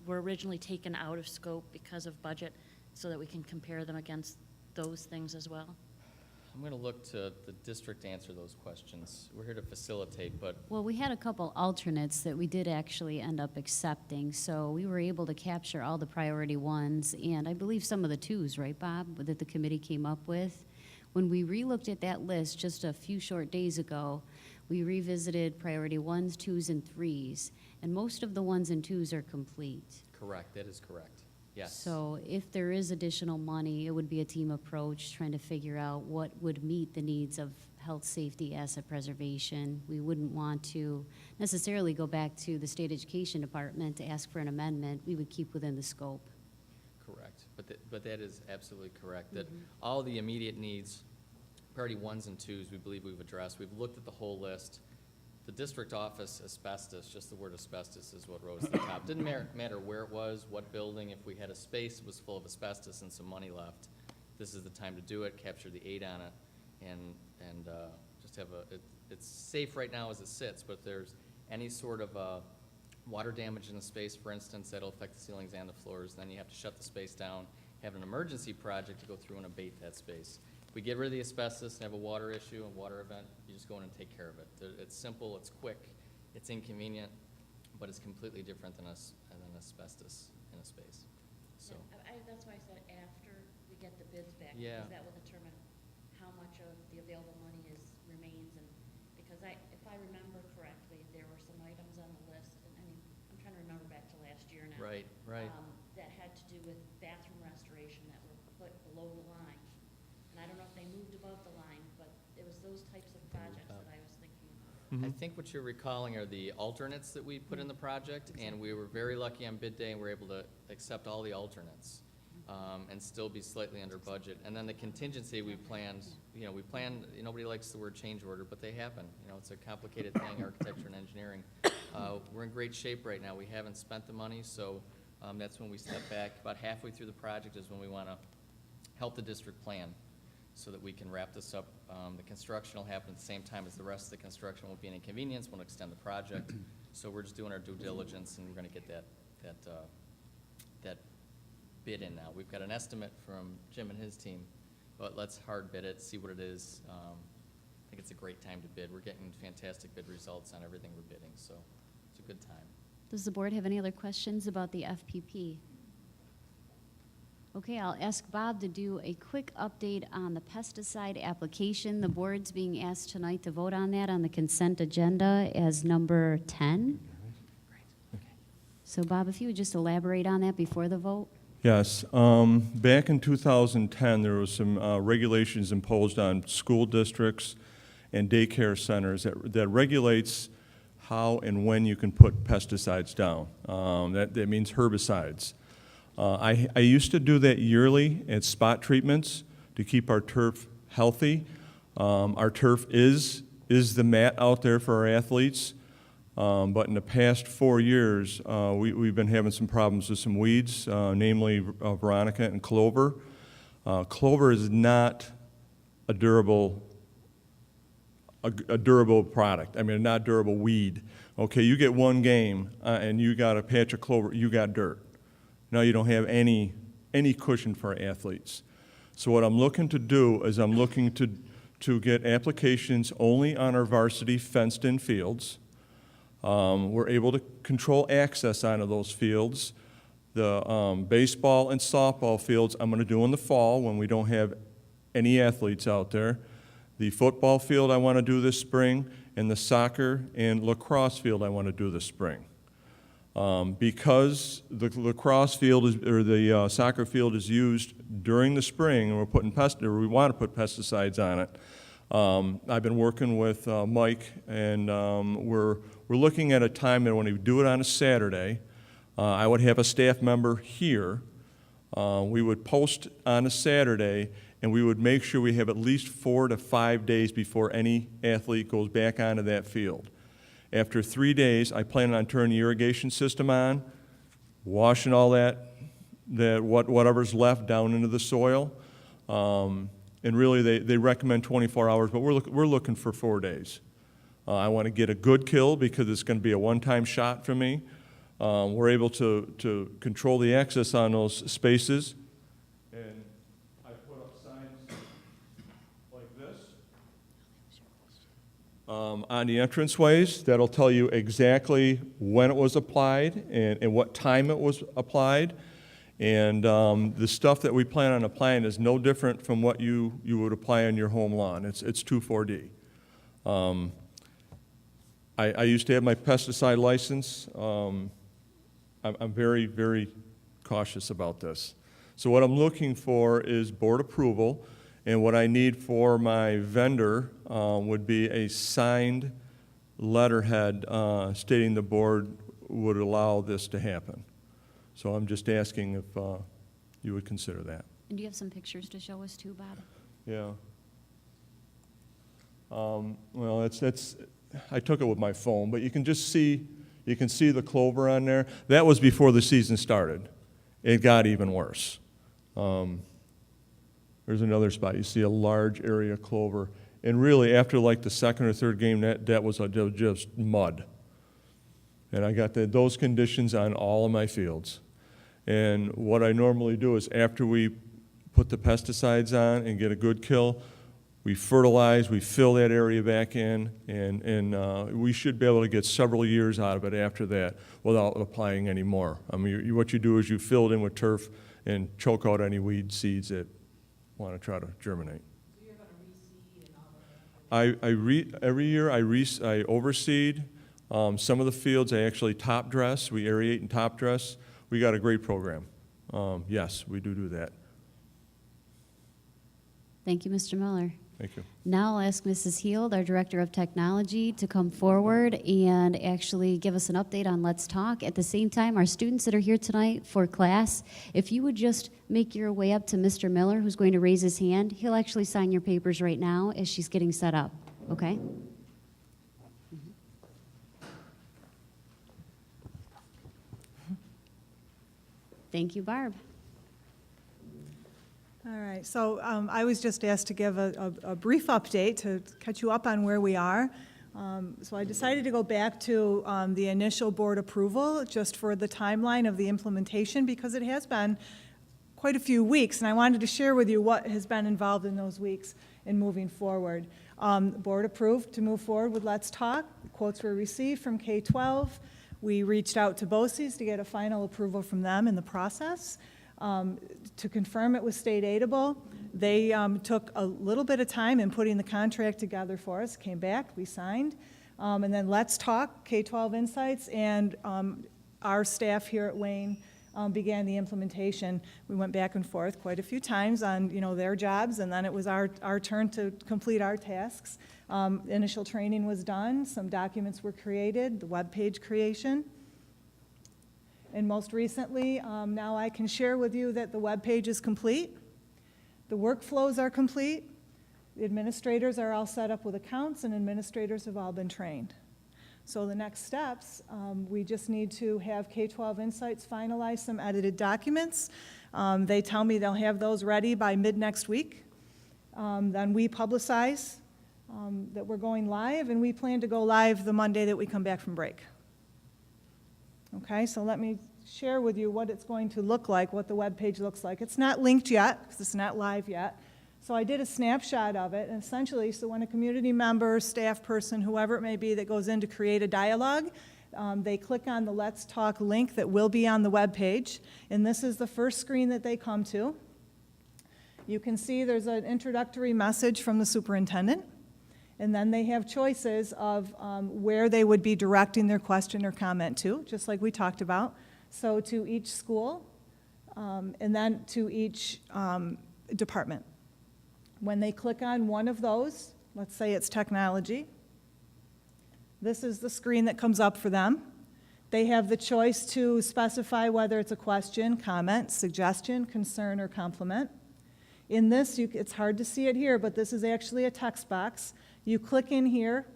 were originally taken out of scope because of budget, so that we can compare them against those things as well? I'm going to look to the district to answer those questions. We're here to facilitate, but Well, we had a couple alternates that we did actually end up accepting, so we were able to capture all the priority ones, and I believe some of the twos, right, Bob, that the committee came up with? When we relooked at that list just a few short days ago, we revisited priority 1s, 2s, and 3s, And most of the 1s and 2s are complete. Correct, that is correct. Yes. So if there is additional money, it would be a team approach, trying to figure out what would meet the needs of health, safety, asset preservation. We wouldn't want to necessarily go back to the state education department to ask for an amendment. We would keep within the scope. Correct, but that is absolutely correct, that all the immediate needs, priority 1s and 2s, we believe we've addressed. We've looked at the whole list. The district office asbestos, just the word asbestos is what rose to the top. Didn't matter where it was, what building, if we had a space that was full of asbestos and some money left, this is the time to do it, capture the 8 on it, and just have it's safe right now as it sits, but if there's any sort of water damage in the space, for instance, that'll affect the ceilings and the floors, then you have to shut the space down, have an emergency project to go through and abate that space. If we get rid of the asbestos and have a water issue, a water event, you just go in and take care of it. It's simple, it's quick, it's inconvenient, but it's completely different than asbestos in a space. So. That's why I said after we get the bids back, Yeah. because that will determine how much of the available money remains, and because if I remember correctly, there were some items on the list, and I mean, I'm trying to remember back to last year now. Right. That had to do with bathroom restoration that were put below the line. And I don't know if they moved above the line, but it was those types of projects that I was thinking about. I think what you're recalling are the alternates that we put in the project, and we were very lucky on bid day, and we were able to accept all the alternates and still be slightly under budget. And then the contingency we planned, nobody likes the word change order, but they happen. It's a complicated thing, architecture and engineering. We're in great shape right now. We haven't spent the money, so that's when we step back. About halfway through the project is when we want to help the district plan, so that we can wrap this up. The construction will happen at the same time as the rest of the construction. Won't be an inconvenience, won't extend the project. So we're just doing our due diligence, and we're going to get that bid in now. We've got an estimate from Jim and his team, but let's hard bid it, see what it is. I think it's a great time to bid. We're getting fantastic bid results on everything we're bidding, so it's a good time. Does the board have any other questions about the FPP? Okay, I'll ask Bob to do a quick update on the pesticide application. The board's being asked tonight to vote on that on the consent agenda as number 10. So Bob, if you would just elaborate on that before the vote. Yes. Back in 2010, there was some regulations imposed on school districts and daycare centers that regulates how and when you can put pesticides down. That means herbicides. I used to do that yearly at spot treatments to keep our turf healthy. Our turf is the mat out there for our athletes, but in the past 4 years, we've been having some problems with some weeds, namely veronica and clover. Clover is not a durable product. I mean, not durable weed. Okay, you get one game and you got a patch of clover, you got dirt. Now you don't have any cushion for athletes. So what I'm looking to do is I'm looking to get applications only on our varsity fenced-in fields. We're able to control access onto those fields. The baseball and softball fields I'm going to do in the fall when we don't have any athletes out there. The football field I want to do this spring, and the soccer and lacrosse field I want to do this spring. Because the lacrosse field the soccer field is used during the spring, and we want to put pesticides on it. I've been working with Mike, and we're looking at a time that when we do it on a Saturday, I would have a staff member here. We would post on a Saturday, and we would make sure we have at least 4 to 5 days before any athlete goes back onto that field. After 3 days, I plan on turning the irrigation system on, washing all whatever's left down into the soil. And really, they recommend 24 hours, but we're looking for 4 days. I want to get a good kill because it's going to be a one-time shot for me. We're able to control the access on those spaces. And I put up signs like this on the entranceways that'll tell you exactly when it was applied and what time it was applied. And the stuff that we plan on applying is no different from what you would apply on your home lawn. It's 2,4-D. I used to have my pesticide license. I'm very, very cautious about this. So what I'm looking for is board approval, and what I need for my vendor would be a signed letterhead stating the board would allow this to happen. So I'm just asking if you would consider that. And do you have some pictures to show us too, Bob? Yeah. Well, it's I took it with my phone, but you can just see, you can see the clover on there. That was before the season started. It got even worse. There's another spot. You see a large area of clover. And really, after like the second or third game, that was just mud. And I got those conditions on all of my fields. And what I normally do is after we put the pesticides on and get a good kill, we fertilize, we fill that area back in, and we should be able to get several years out of it after that without applying any more. I mean, what you do is you fill it in with turf and choke out any weed seeds that want to try to germinate. So you're going to reseed and all that? Every year I overseed. Some of the fields I actually top dress. We aerate and top dress. We got a great program. Yes, we do that. Thank you, Mr. Miller. Thank you. Now I'll ask Mrs. Heald, our Director of Technology, to come forward and actually give us an update on Let's Talk. At the same time, our students that are here tonight for class, if you would just make your way up to Mr. Miller, who's going to raise his hand, he'll actually sign your papers right now as she's getting set up, okay? Thank you, Barb. All right, so I was just asked to give a brief update to catch you up on where we are. So I decided to go back to the initial board approval just for the timeline of the implementation because it has been quite a few weeks, and I wanted to share with you what has been involved in those weeks in moving forward. The board approved to move forward with Let's Talk. Quotes were received from K-12. We reached out to BOCES to get a final approval from them in the process. To confirm it was state aidable. They took a little bit of time in putting the contract together for us, came back, we signed. And then Let's Talk, K-12 Insights, and our staff here at Wayne began the implementation. We went back and forth quite a few times on their jobs, and then it was our turn to complete our tasks. Initial training was done, some documents were created, the web page creation. And most recently, now I can share with you that the web page is complete. The workflows are complete. The administrators are all set up with accounts, and administrators have all been trained. So the next steps, we just need to have K-12 Insights finalize some edited documents. They tell me they'll have those ready by mid-next week. Then we publicize that we're going live, and we plan to go live the Monday that we come back from break. Okay, so let me share with you what it's going to look like, what the web page looks like. It's not linked yet, because it's not live yet. So I did a snapshot of it, and essentially, so when a community member, staff person, whoever it may be that goes in to create a dialogue, they click on the Let's Talk link that will be on the web page, and this is the first screen that they come to. You can see there's an introductory message from the superintendent. And then they have choices of where they would be directing their question or comment to, just like we talked about. So to each school, and then to each department. When they click on one of those, let's say it's technology, this is the screen that comes up for them. They have the choice to specify whether it's a question, comment, suggestion, concern, or compliment. In this, it's hard to see it here, but this is actually a text box. You click in here,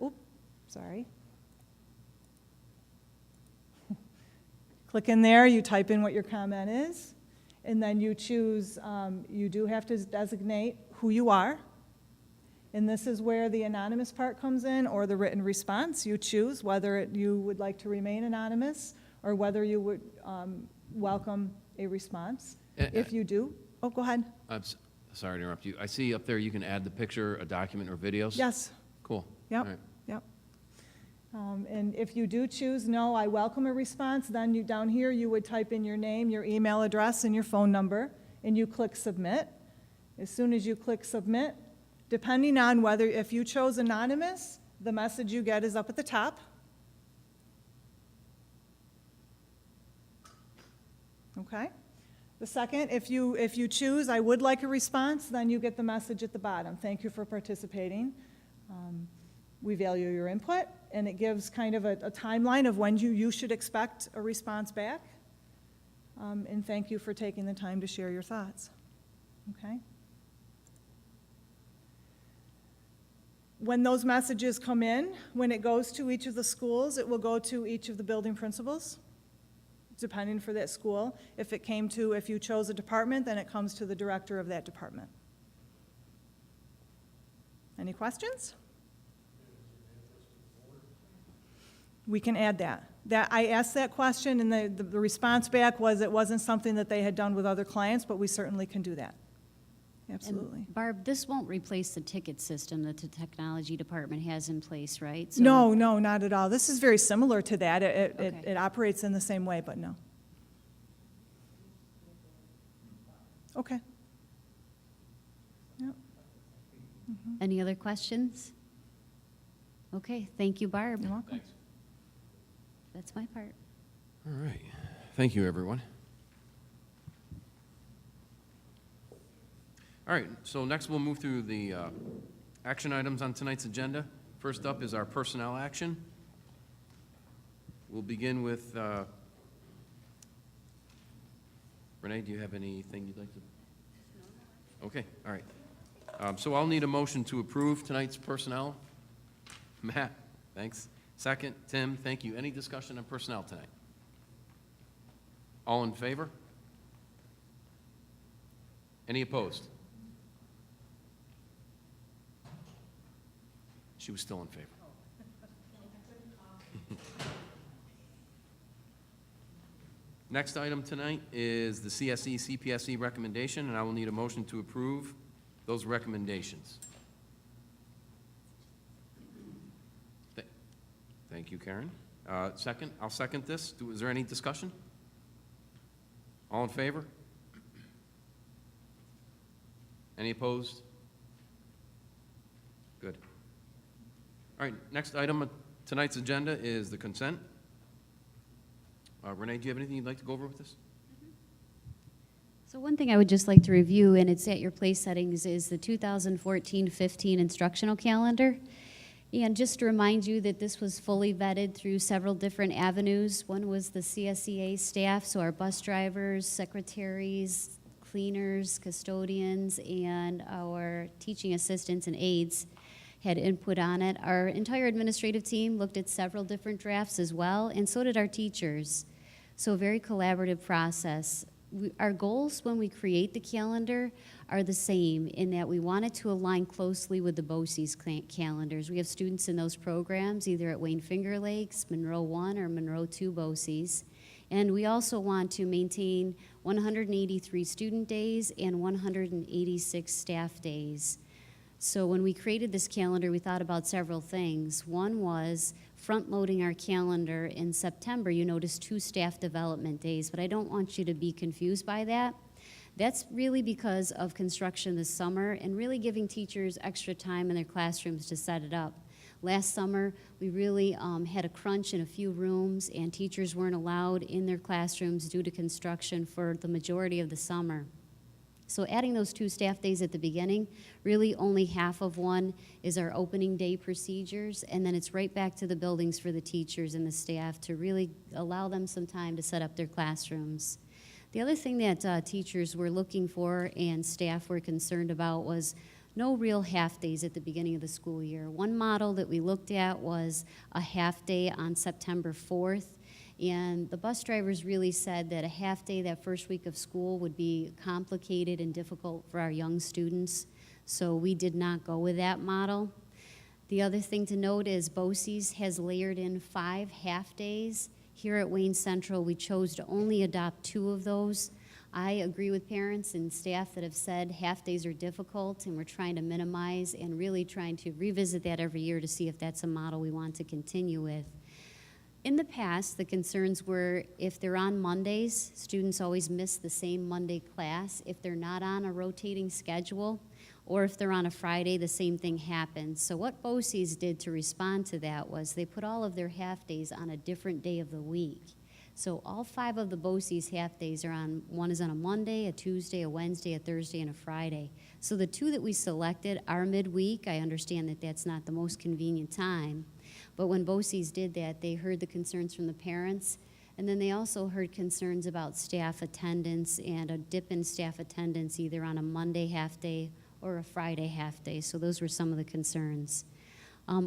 click in there, you type in what your comment is, and then you choose, you do have to designate who you are, and this is where the anonymous part comes in, or the written response. You choose whether you would like to remain anonymous, or whether you would welcome a response. If you do, go ahead. I'm sorry to interrupt you. I see up there you can add the picture, a document, or videos? Yes. Cool. Yep. All right. Yep. And if you do choose no, I welcome a response, then down here you would type in your name, your email address, and your phone number, and you click submit. As soon as you click submit, depending on if you chose anonymous, the message you get is up at the top. Okay? The second, if you choose, I would like a response, then you get the message at the bottom. Thank you for participating. We value your input, and it gives kind of a timeline of when you should expect a response back. And thank you for taking the time to share your thoughts. Okay? When those messages come in, when it goes to each of the schools, it will go to each of the building principals, depending for that school. If you chose a department, then it comes to the director of that department. Any questions? We can add that. I asked that question, and the response back was it wasn't something that they had done with other clients, but we certainly can do that. Absolutely. And Barb, this won't replace the ticket system that the technology department has in place, right? So- No, not at all. This is very similar to that. Okay. It operates in the same way, but no. Okay. Yep. Any other questions? Okay, thank you, Barb. You're welcome. That's my part. All right. Thank you, everyone. All right, so next we'll move through the action items on tonight's agenda. First up is our personnel action. We'll begin with, Renee, do you have anything you'd like to? Okay, all right. So I'll need a motion to approve tonight's personnel. Matt, thanks. Second, Tim, thank you. Any discussion on personnel tonight? All in favor? Any opposed? She was still in favor. Next item tonight is the CSE, CPSE recommendation, and I will need a motion to approve those recommendations. Thank you, Karen. Second, I'll second this. Is there any discussion? All in favor? Any opposed? Good. All right, next item on tonight's agenda is the consent. Renee, do you have anything you'd like to go over with this? So one thing I would just like to review, and it's at your place settings, is the 2014-15 instructional calendar. And just to remind you that this was fully vetted through several different avenues. One was the CSEA staff, so our bus drivers, secretaries, cleaners, custodians, and our teaching assistants and aides had input on it. Our entire administrative team looked at several different drafts as well, and so did our teachers. So a very collaborative process. Our goals when we create the calendar are the same in that we want it to align closely with the BOCES calendars. We have students in those programs, either at Wayne Finger Lakes, Monroe 1 or Monroe 2 BOCES. And we also want to maintain 183 student days and 186 staff days. So when we created this calendar, we thought about several things. One was front-loading our calendar in September. You notice 2 staff development days, but I don't want you to be confused by that. That's really because of construction this summer and really giving teachers extra time in their classrooms to set it up. Last summer, we really had a crunch in a few rooms, and teachers weren't allowed in their classrooms due to construction for the majority of the summer. So adding those 2 staff days at the beginning, really only half of one is our opening day procedures, and then it's right back to the buildings for the teachers and the staff to really allow them some time to set up their classrooms. The other thing that teachers were looking for and staff were concerned about was no real half days at the beginning of the school year. One model that we looked at was a half day on September 4th. And the bus drivers really said that a half day that first week of school would be complicated and difficult for our young students. So we did not go with that model. The other thing to note is BOCES has layered in 5 half days. Here at Wayne Central, we chose to only adopt 2 of those. I agree with parents and staff that have said half days are difficult, and we're trying to minimize and really trying to revisit that every year to see if that's a model we want to continue with. In the past, the concerns were if they're on Mondays, students always miss the same Monday class. If they're not on a rotating schedule, or if they're on a Friday, the same thing happens. So what BOCES did to respond to that was they put all of their half days on a different day of the week. So all 5 of the BOCES half-days are on, one is on a Monday, a Tuesday, a Wednesday, a Thursday, and a Friday. So the 2 that we selected are midweek. I understand that that's not the most convenient time. But when BOCES did that, they heard the concerns from the parents, and then they also heard concerns about staff attendance and a dip in staff attendance either on a Monday half-day or a Friday half-day. So those were some of the concerns.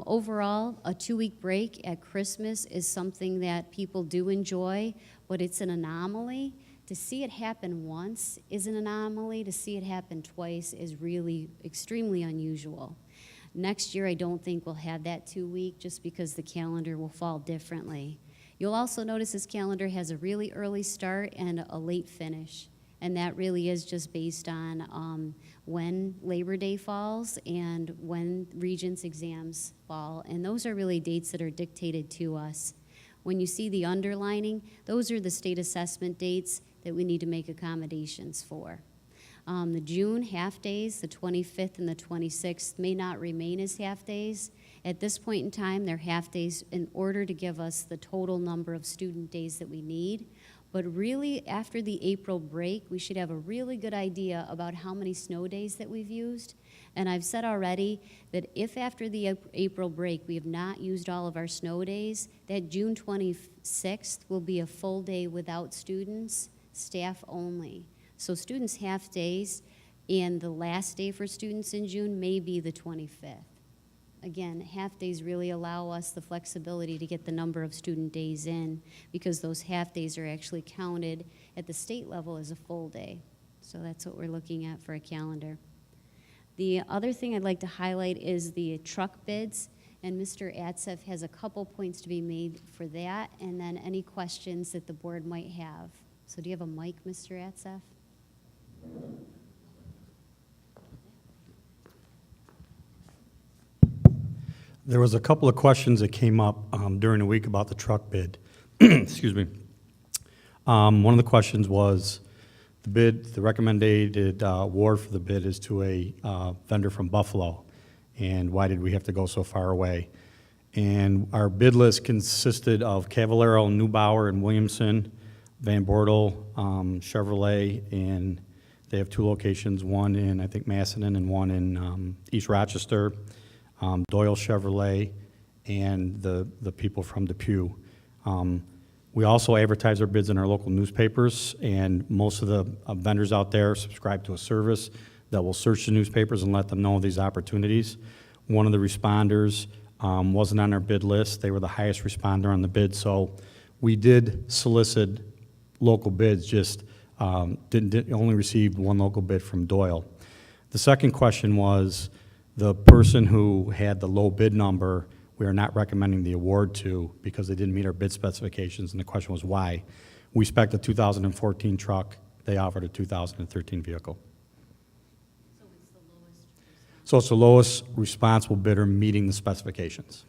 Overall, a 2-week break at Christmas is something that people do enjoy, but it's an anomaly. To see it happen once is an anomaly. To see it happen twice is really extremely unusual. Next year, I don't think we'll have that 2-week just because the calendar will fall differently. You'll also notice this calendar has a really early start and a late finish. And that really is just based on when Labor Day falls and when Regents exams fall. And those are really dates that are dictated to us. When you see the underlining, those are the state assessment dates that we need to make accommodations for. The June half-days, the 25th and the 26th, may not remain as half-days. At this point in time, they're half-days in order to give us the total number of student days that we need. But really, after the April break, we should have a really good idea about how many snow days that we've used. And I've said already that if after the April break we have not used all of our snow days, that June 26th will be a full day without students, staff only. So students half days, and the last day for students in June may be the 25th. Again, half-days really allow us the flexibility to get the number of student days in because those half-days are actually counted at the state level as a full day. So that's what we're looking at for a calendar. The other thing I'd like to highlight is the truck bids, and Mr. Atsef has a couple points to be made for that, and then any questions that the board might have. So do you have a mic, Mr. Atsef? There was a couple of questions that came up during the week about the truck bid. Excuse me. One of the questions was the bid, the recommended award for the bid is to a vendor from Buffalo, and why did we have to go so far away? And our bid list consisted of Cavallaro, Neubauer, and Williamson, Van Bortle, Chevrolet, and they have 2 locations, one in, I think, Macedon and one in East Rochester. Doyle Chevrolet, and the people from Depew. We also advertise our bids in our local newspapers, and most of the vendors out there subscribe to a service that will search the newspapers and let them know of these opportunities. One of the responders wasn't on our bid list. They were the highest responder on the bid, so we did solicit local bids, just only received 1 local bid from Doyle. The second question was, the person who had the low bid number, we are not recommending the award to because they didn't meet our bid specifications, and the question was why. We spec'd a 2014 truck, they offered a 2013 vehicle. So it's the lowest responsible bidder meeting the specifications.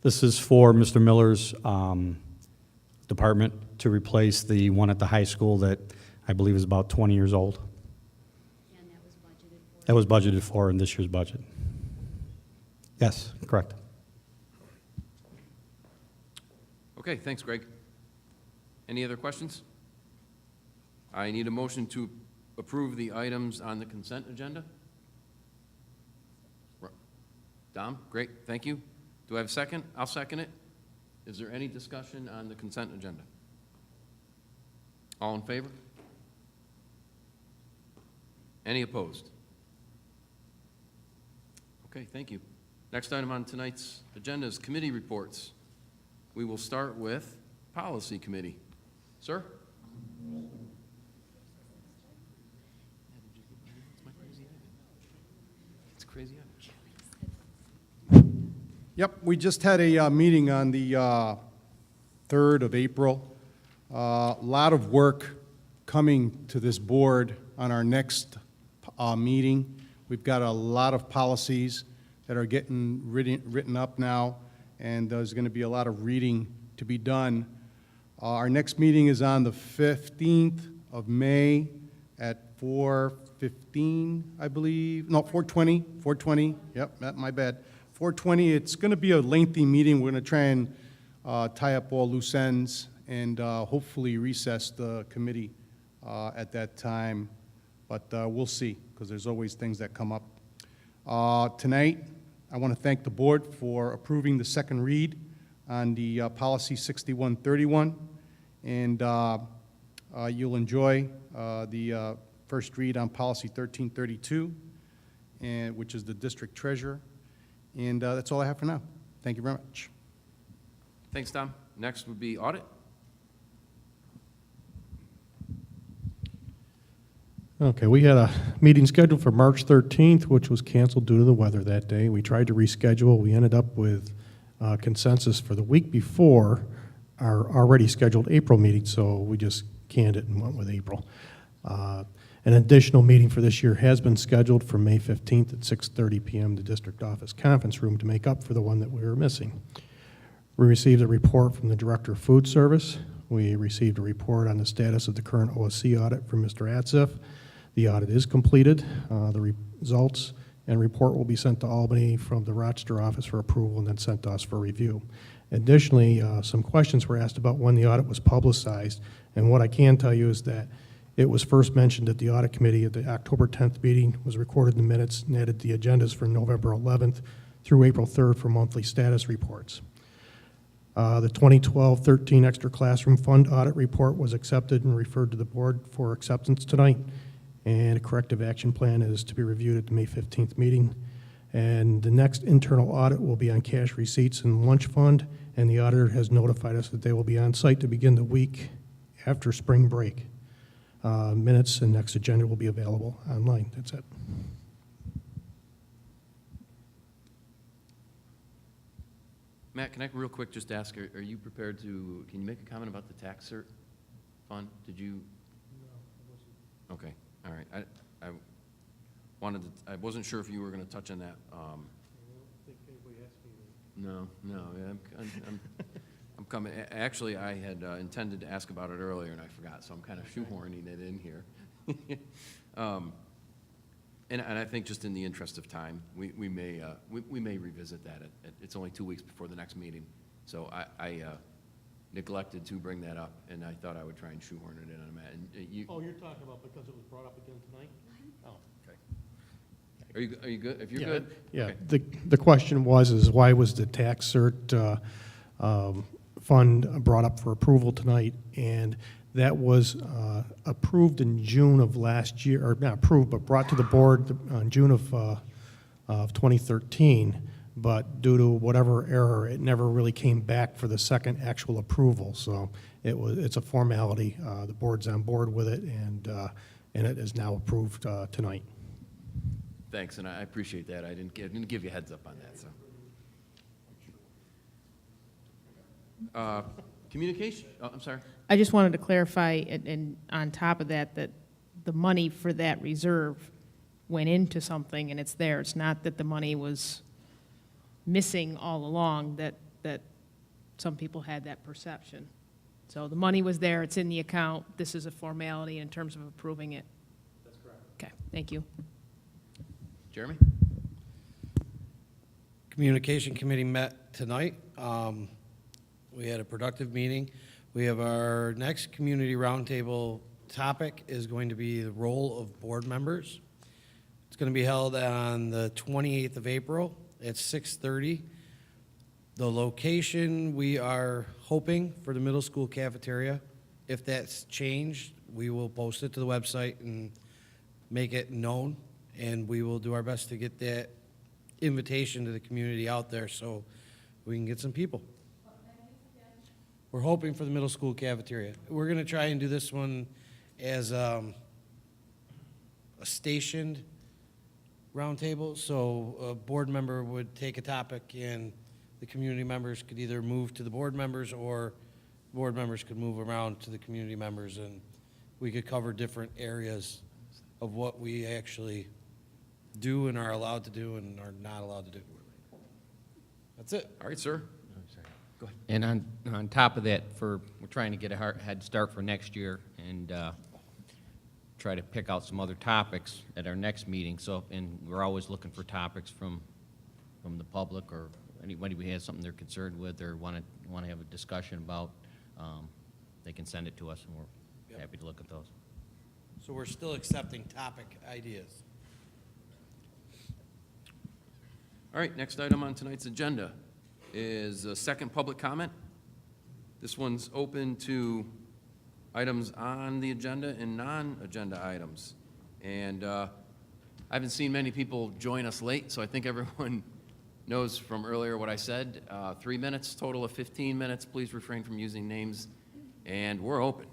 This is for Mr. Miller's department to replace the one at the high school that I believe is about 20 years old. That was budgeted for in this year's budget. Yes, correct. Okay, thanks, Greg. Any other questions? I need a motion to approve the items on the consent agenda. Dom, great, thank you. Do I have a second? I'll second it. Is there any discussion on the consent agenda? All in favor? Any opposed? Okay, thank you. Next item on tonight's agenda is committee reports. We will start with Policy Committee. Sir? It's crazy. Yep, we just had a meeting on the 3rd of April. A lot of work coming to this board on our next meeting. We've got a lot of policies that are getting written up now, and there's going to be a lot of reading to be done. Our next meeting is on the 15th of May at 4:15, I believe. No, 4:20. Yep, my bad. 4:20. It's going to be a lengthy meeting. We're going to try and tie up all loose ends, and hopefully recess the committee at that time. But we'll see, because there's always things that come up. Tonight, I want to thank the board for approving the second read on the Policy 6131, and you'll enjoy the first read on Policy 1332, which is the district treasurer. And that's all I have for now. Thank you very much. Thanks, Tom. Next would be audit. Okay, we had a meeting scheduled for March 13th, which was canceled due to the weather that day. We tried to reschedule. We ended up with consensus for the week before our already scheduled April meeting, so we just canned it and went with April. An additional meeting for this year has been scheduled for May 15th at 6:30 p.m. the district office conference room to make up for the one that we were missing. We received a report from the Director of Food Service. We received a report on the status of the current OSC audit from Mr. Atzif. The audit is completed. The results and report will be sent to Albany from the Rochester office for approval and then sent to us for review. Additionally, some questions were asked about when the audit was publicized, and what I can tell you is that it was first mentioned at the audit committee at the October 10th meeting, was recorded in the minutes, and added the agendas for November 11th through April 3rd for monthly status reports. The 2012-13 Extra Classroom Fund audit report was accepted and referred to the board for acceptance tonight, and a corrective action plan is to be reviewed at the May 15th meeting. And the next internal audit will be on cash receipts and lunch fund, and the auditor has notified us that they will be on site to begin the week after spring break. Minutes and next agenda will be available online. That's it. Matt, can I real quick just ask, are you prepared to, can you make a comment about the tax cert fund? Did you? No, I wasn't. Okay, all right. I wanted to, I wasn't sure if you were going to touch on that. I don't think anybody asked me to. No, yeah, I'm coming. Actually, I had intended to ask about it earlier, and I forgot, so I'm kind of shoehorning it in here. And I think just in the interest of time, we may revisit that. It's only 2 weeks before the next meeting, so I neglected to bring that up, and I thought I would try and shoehorn it in on Matt. And you, Oh, you're talking about because it was brought up again tonight? Oh, okay. Are you good? If you're good? Yeah, Okay. the question was why was the tax cert fund brought up for approval tonight? And that was approved in June of last year, or not approved, but brought to the board in June of 2013. But due to whatever error, it never really came back for the second actual approval. So it's a formality. The board's on board with it, and it is now approved tonight. Thanks, and I appreciate that. I didn't give you a heads up on that. So, communication. Oh, I'm sorry. I just wanted to clarify, and on top of that, that the money for that reserve went into something and it's there. It's not that the money was missing all along, that some people had that perception. So the money was there, it's in the account. This is a formality in terms of approving it. That's correct. Okay, thank you. Jeremy? Communication Committee met tonight. We had a productive meeting. We have our next community roundtable topic is going to be the role of board members. It's going to be held on the 28th of April at 6:30. The location, we are hoping for the middle school cafeteria. If that's changed, we will post it to the website and make it known, and we will do our best to get that invitation to the community out there so we can get some people. We're hoping for the middle school cafeteria. We're going to try and do this one as a stationed roundtable, so a board member would take a topic and the community members could either move to the board members or board members could move around to the community members, and we could cover different areas of what we actually do and are allowed to do and are not allowed to do. That's it. All right, sir. Go ahead. And on top of that, we're trying to get a head start for next year and try to pick out some other topics at our next meeting. So, and we're always looking for topics from the public or anybody who has something they're concerned with or want to have a discussion about, they can send it to us, and we're happy to look at those. So we're still accepting topic ideas. All right, next item on tonight's agenda is a second public comment. This one's open to items on the agenda and non-agenda items. And I haven't seen many people join us late, so I think everyone knows from earlier what I said. 3 minutes, total of 15 minutes. Please refrain from using names, and we're open.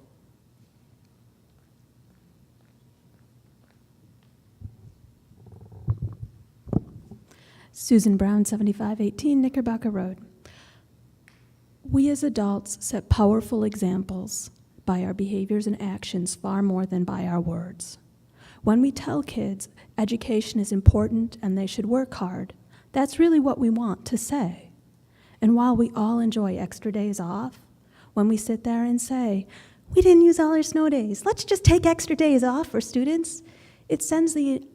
Susan Brown, 7518 Knickerbocker Road. We as adults set powerful examples by our behaviors and actions far more than by our words. When we tell kids education is important and they should work hard, that's really what we want to say. And while we all enjoy extra days off, when we sit there and say, we didn't use all our snow days, let's just take extra days off for students, it sends the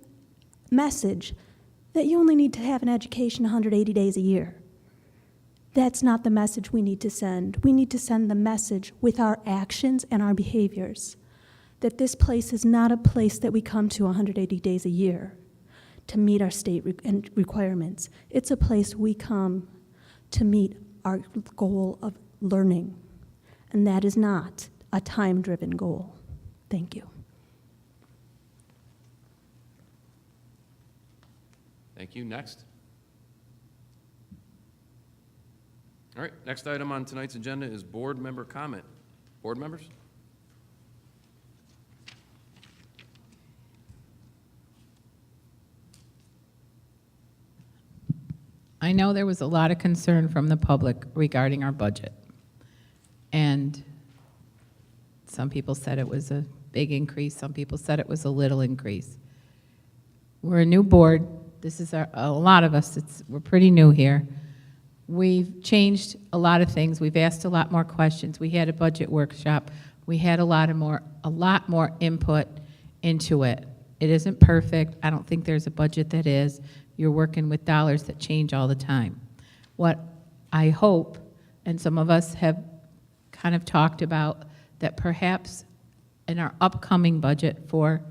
message that you only need to have an education 180 days a year. That's not the message we need to send. We need to send the message with our actions and our behaviors that this place is not a place that we come to 180 days a year to meet our state requirements. It's a place we come to meet our goal of learning, and that is not a time-driven goal. Thank you. Thank you. Next. All right, next item on tonight's agenda is board member comment. Board members? I know there was a lot of concern from the public regarding our budget. And some people said it was a big increase. Some people said it was a little increase. We're a new board. This is a lot of us, we're pretty new here. We've changed a lot of things. We've asked a lot more questions. We had a budget workshop. We had a lot more input into it. It isn't perfect. I don't think there's a budget that is. You're working with dollars that change all the time. What I hope, and some of us have kind of talked about, that perhaps in our upcoming budget for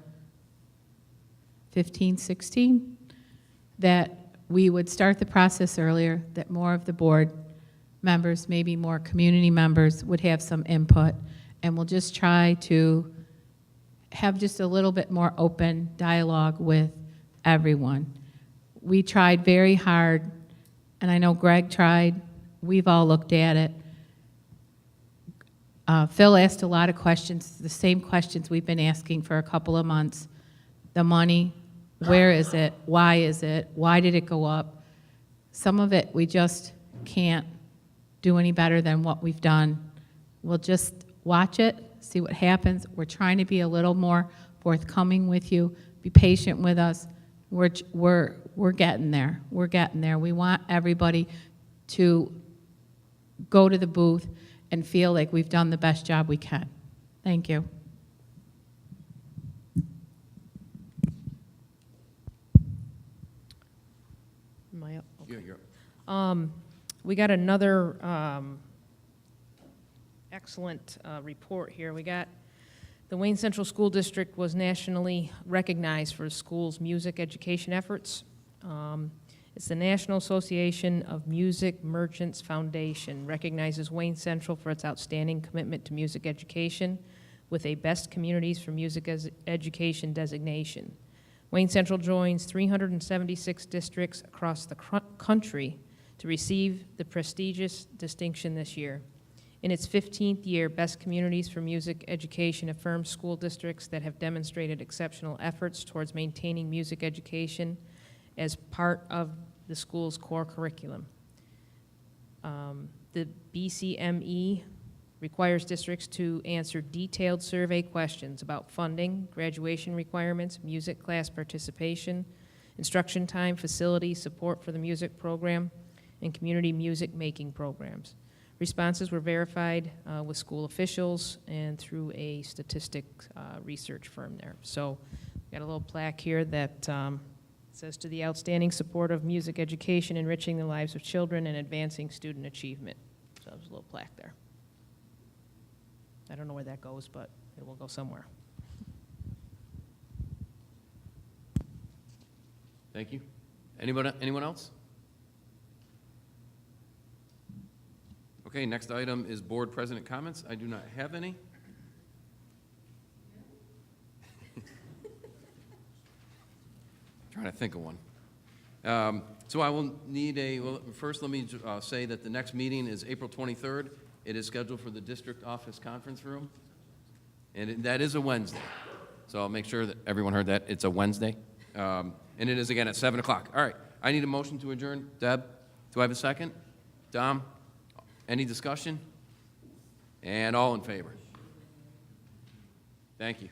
15-16, that we would start the process earlier, that more of the board members, maybe more community members, would have some input, and we'll just try to have just a little bit more open dialogue with everyone. We tried very hard, and I know Greg tried, we've all looked at it. Phil asked a lot of questions, the same questions we've been asking for a couple of months. The money, where is it? Why is it? Why did it go up? Some of it we just can't do any better than what we've done. We'll just watch it, see what happens. We're trying to be a little more forthcoming with you. Be patient with us. We're getting there. We're getting there. We want everybody to go to the booth and feel like we've done the best job we can. Thank you. Am I up? Yeah, you're up. We got another excellent report here. We got the Wayne Central School District was nationally recognized for the school's music education efforts. It's the National Association of Music Merchants Foundation recognizes Wayne Central for its outstanding commitment to music education with a Best Communities for Music Education designation. Wayne Central joins 376 districts across the country to receive the prestigious distinction this year. In its 15th year, Best Communities for Music Education affirms school districts that have demonstrated exceptional efforts towards maintaining music education as part of the school's core curriculum. The BCME requires districts to answer detailed survey questions about funding, graduation requirements, music class participation, instruction time, facility, support for the music program, and community music making programs. Responses were verified with school officials and through a statistics research firm there. So we got a little plaque here that It says, "To the outstanding support of music education, enriching the lives of children, and advancing student achievement." So there's a little plaque there. I don't know where that goes, but it will go somewhere. Thank you. Anyone else? Okay, next item is board president comments. I do not have any. Trying to think of one. So I will need first let me say that the next meeting is April 23rd. It is scheduled for the district office conference room, and that is a Wednesday. So I'll make sure that everyone heard that. It's a Wednesday, and it is again at 7 o'clock. All right, I need a motion to adjourn. Deb, do I have a second? Dom, any discussion? And all in favor? Thank you.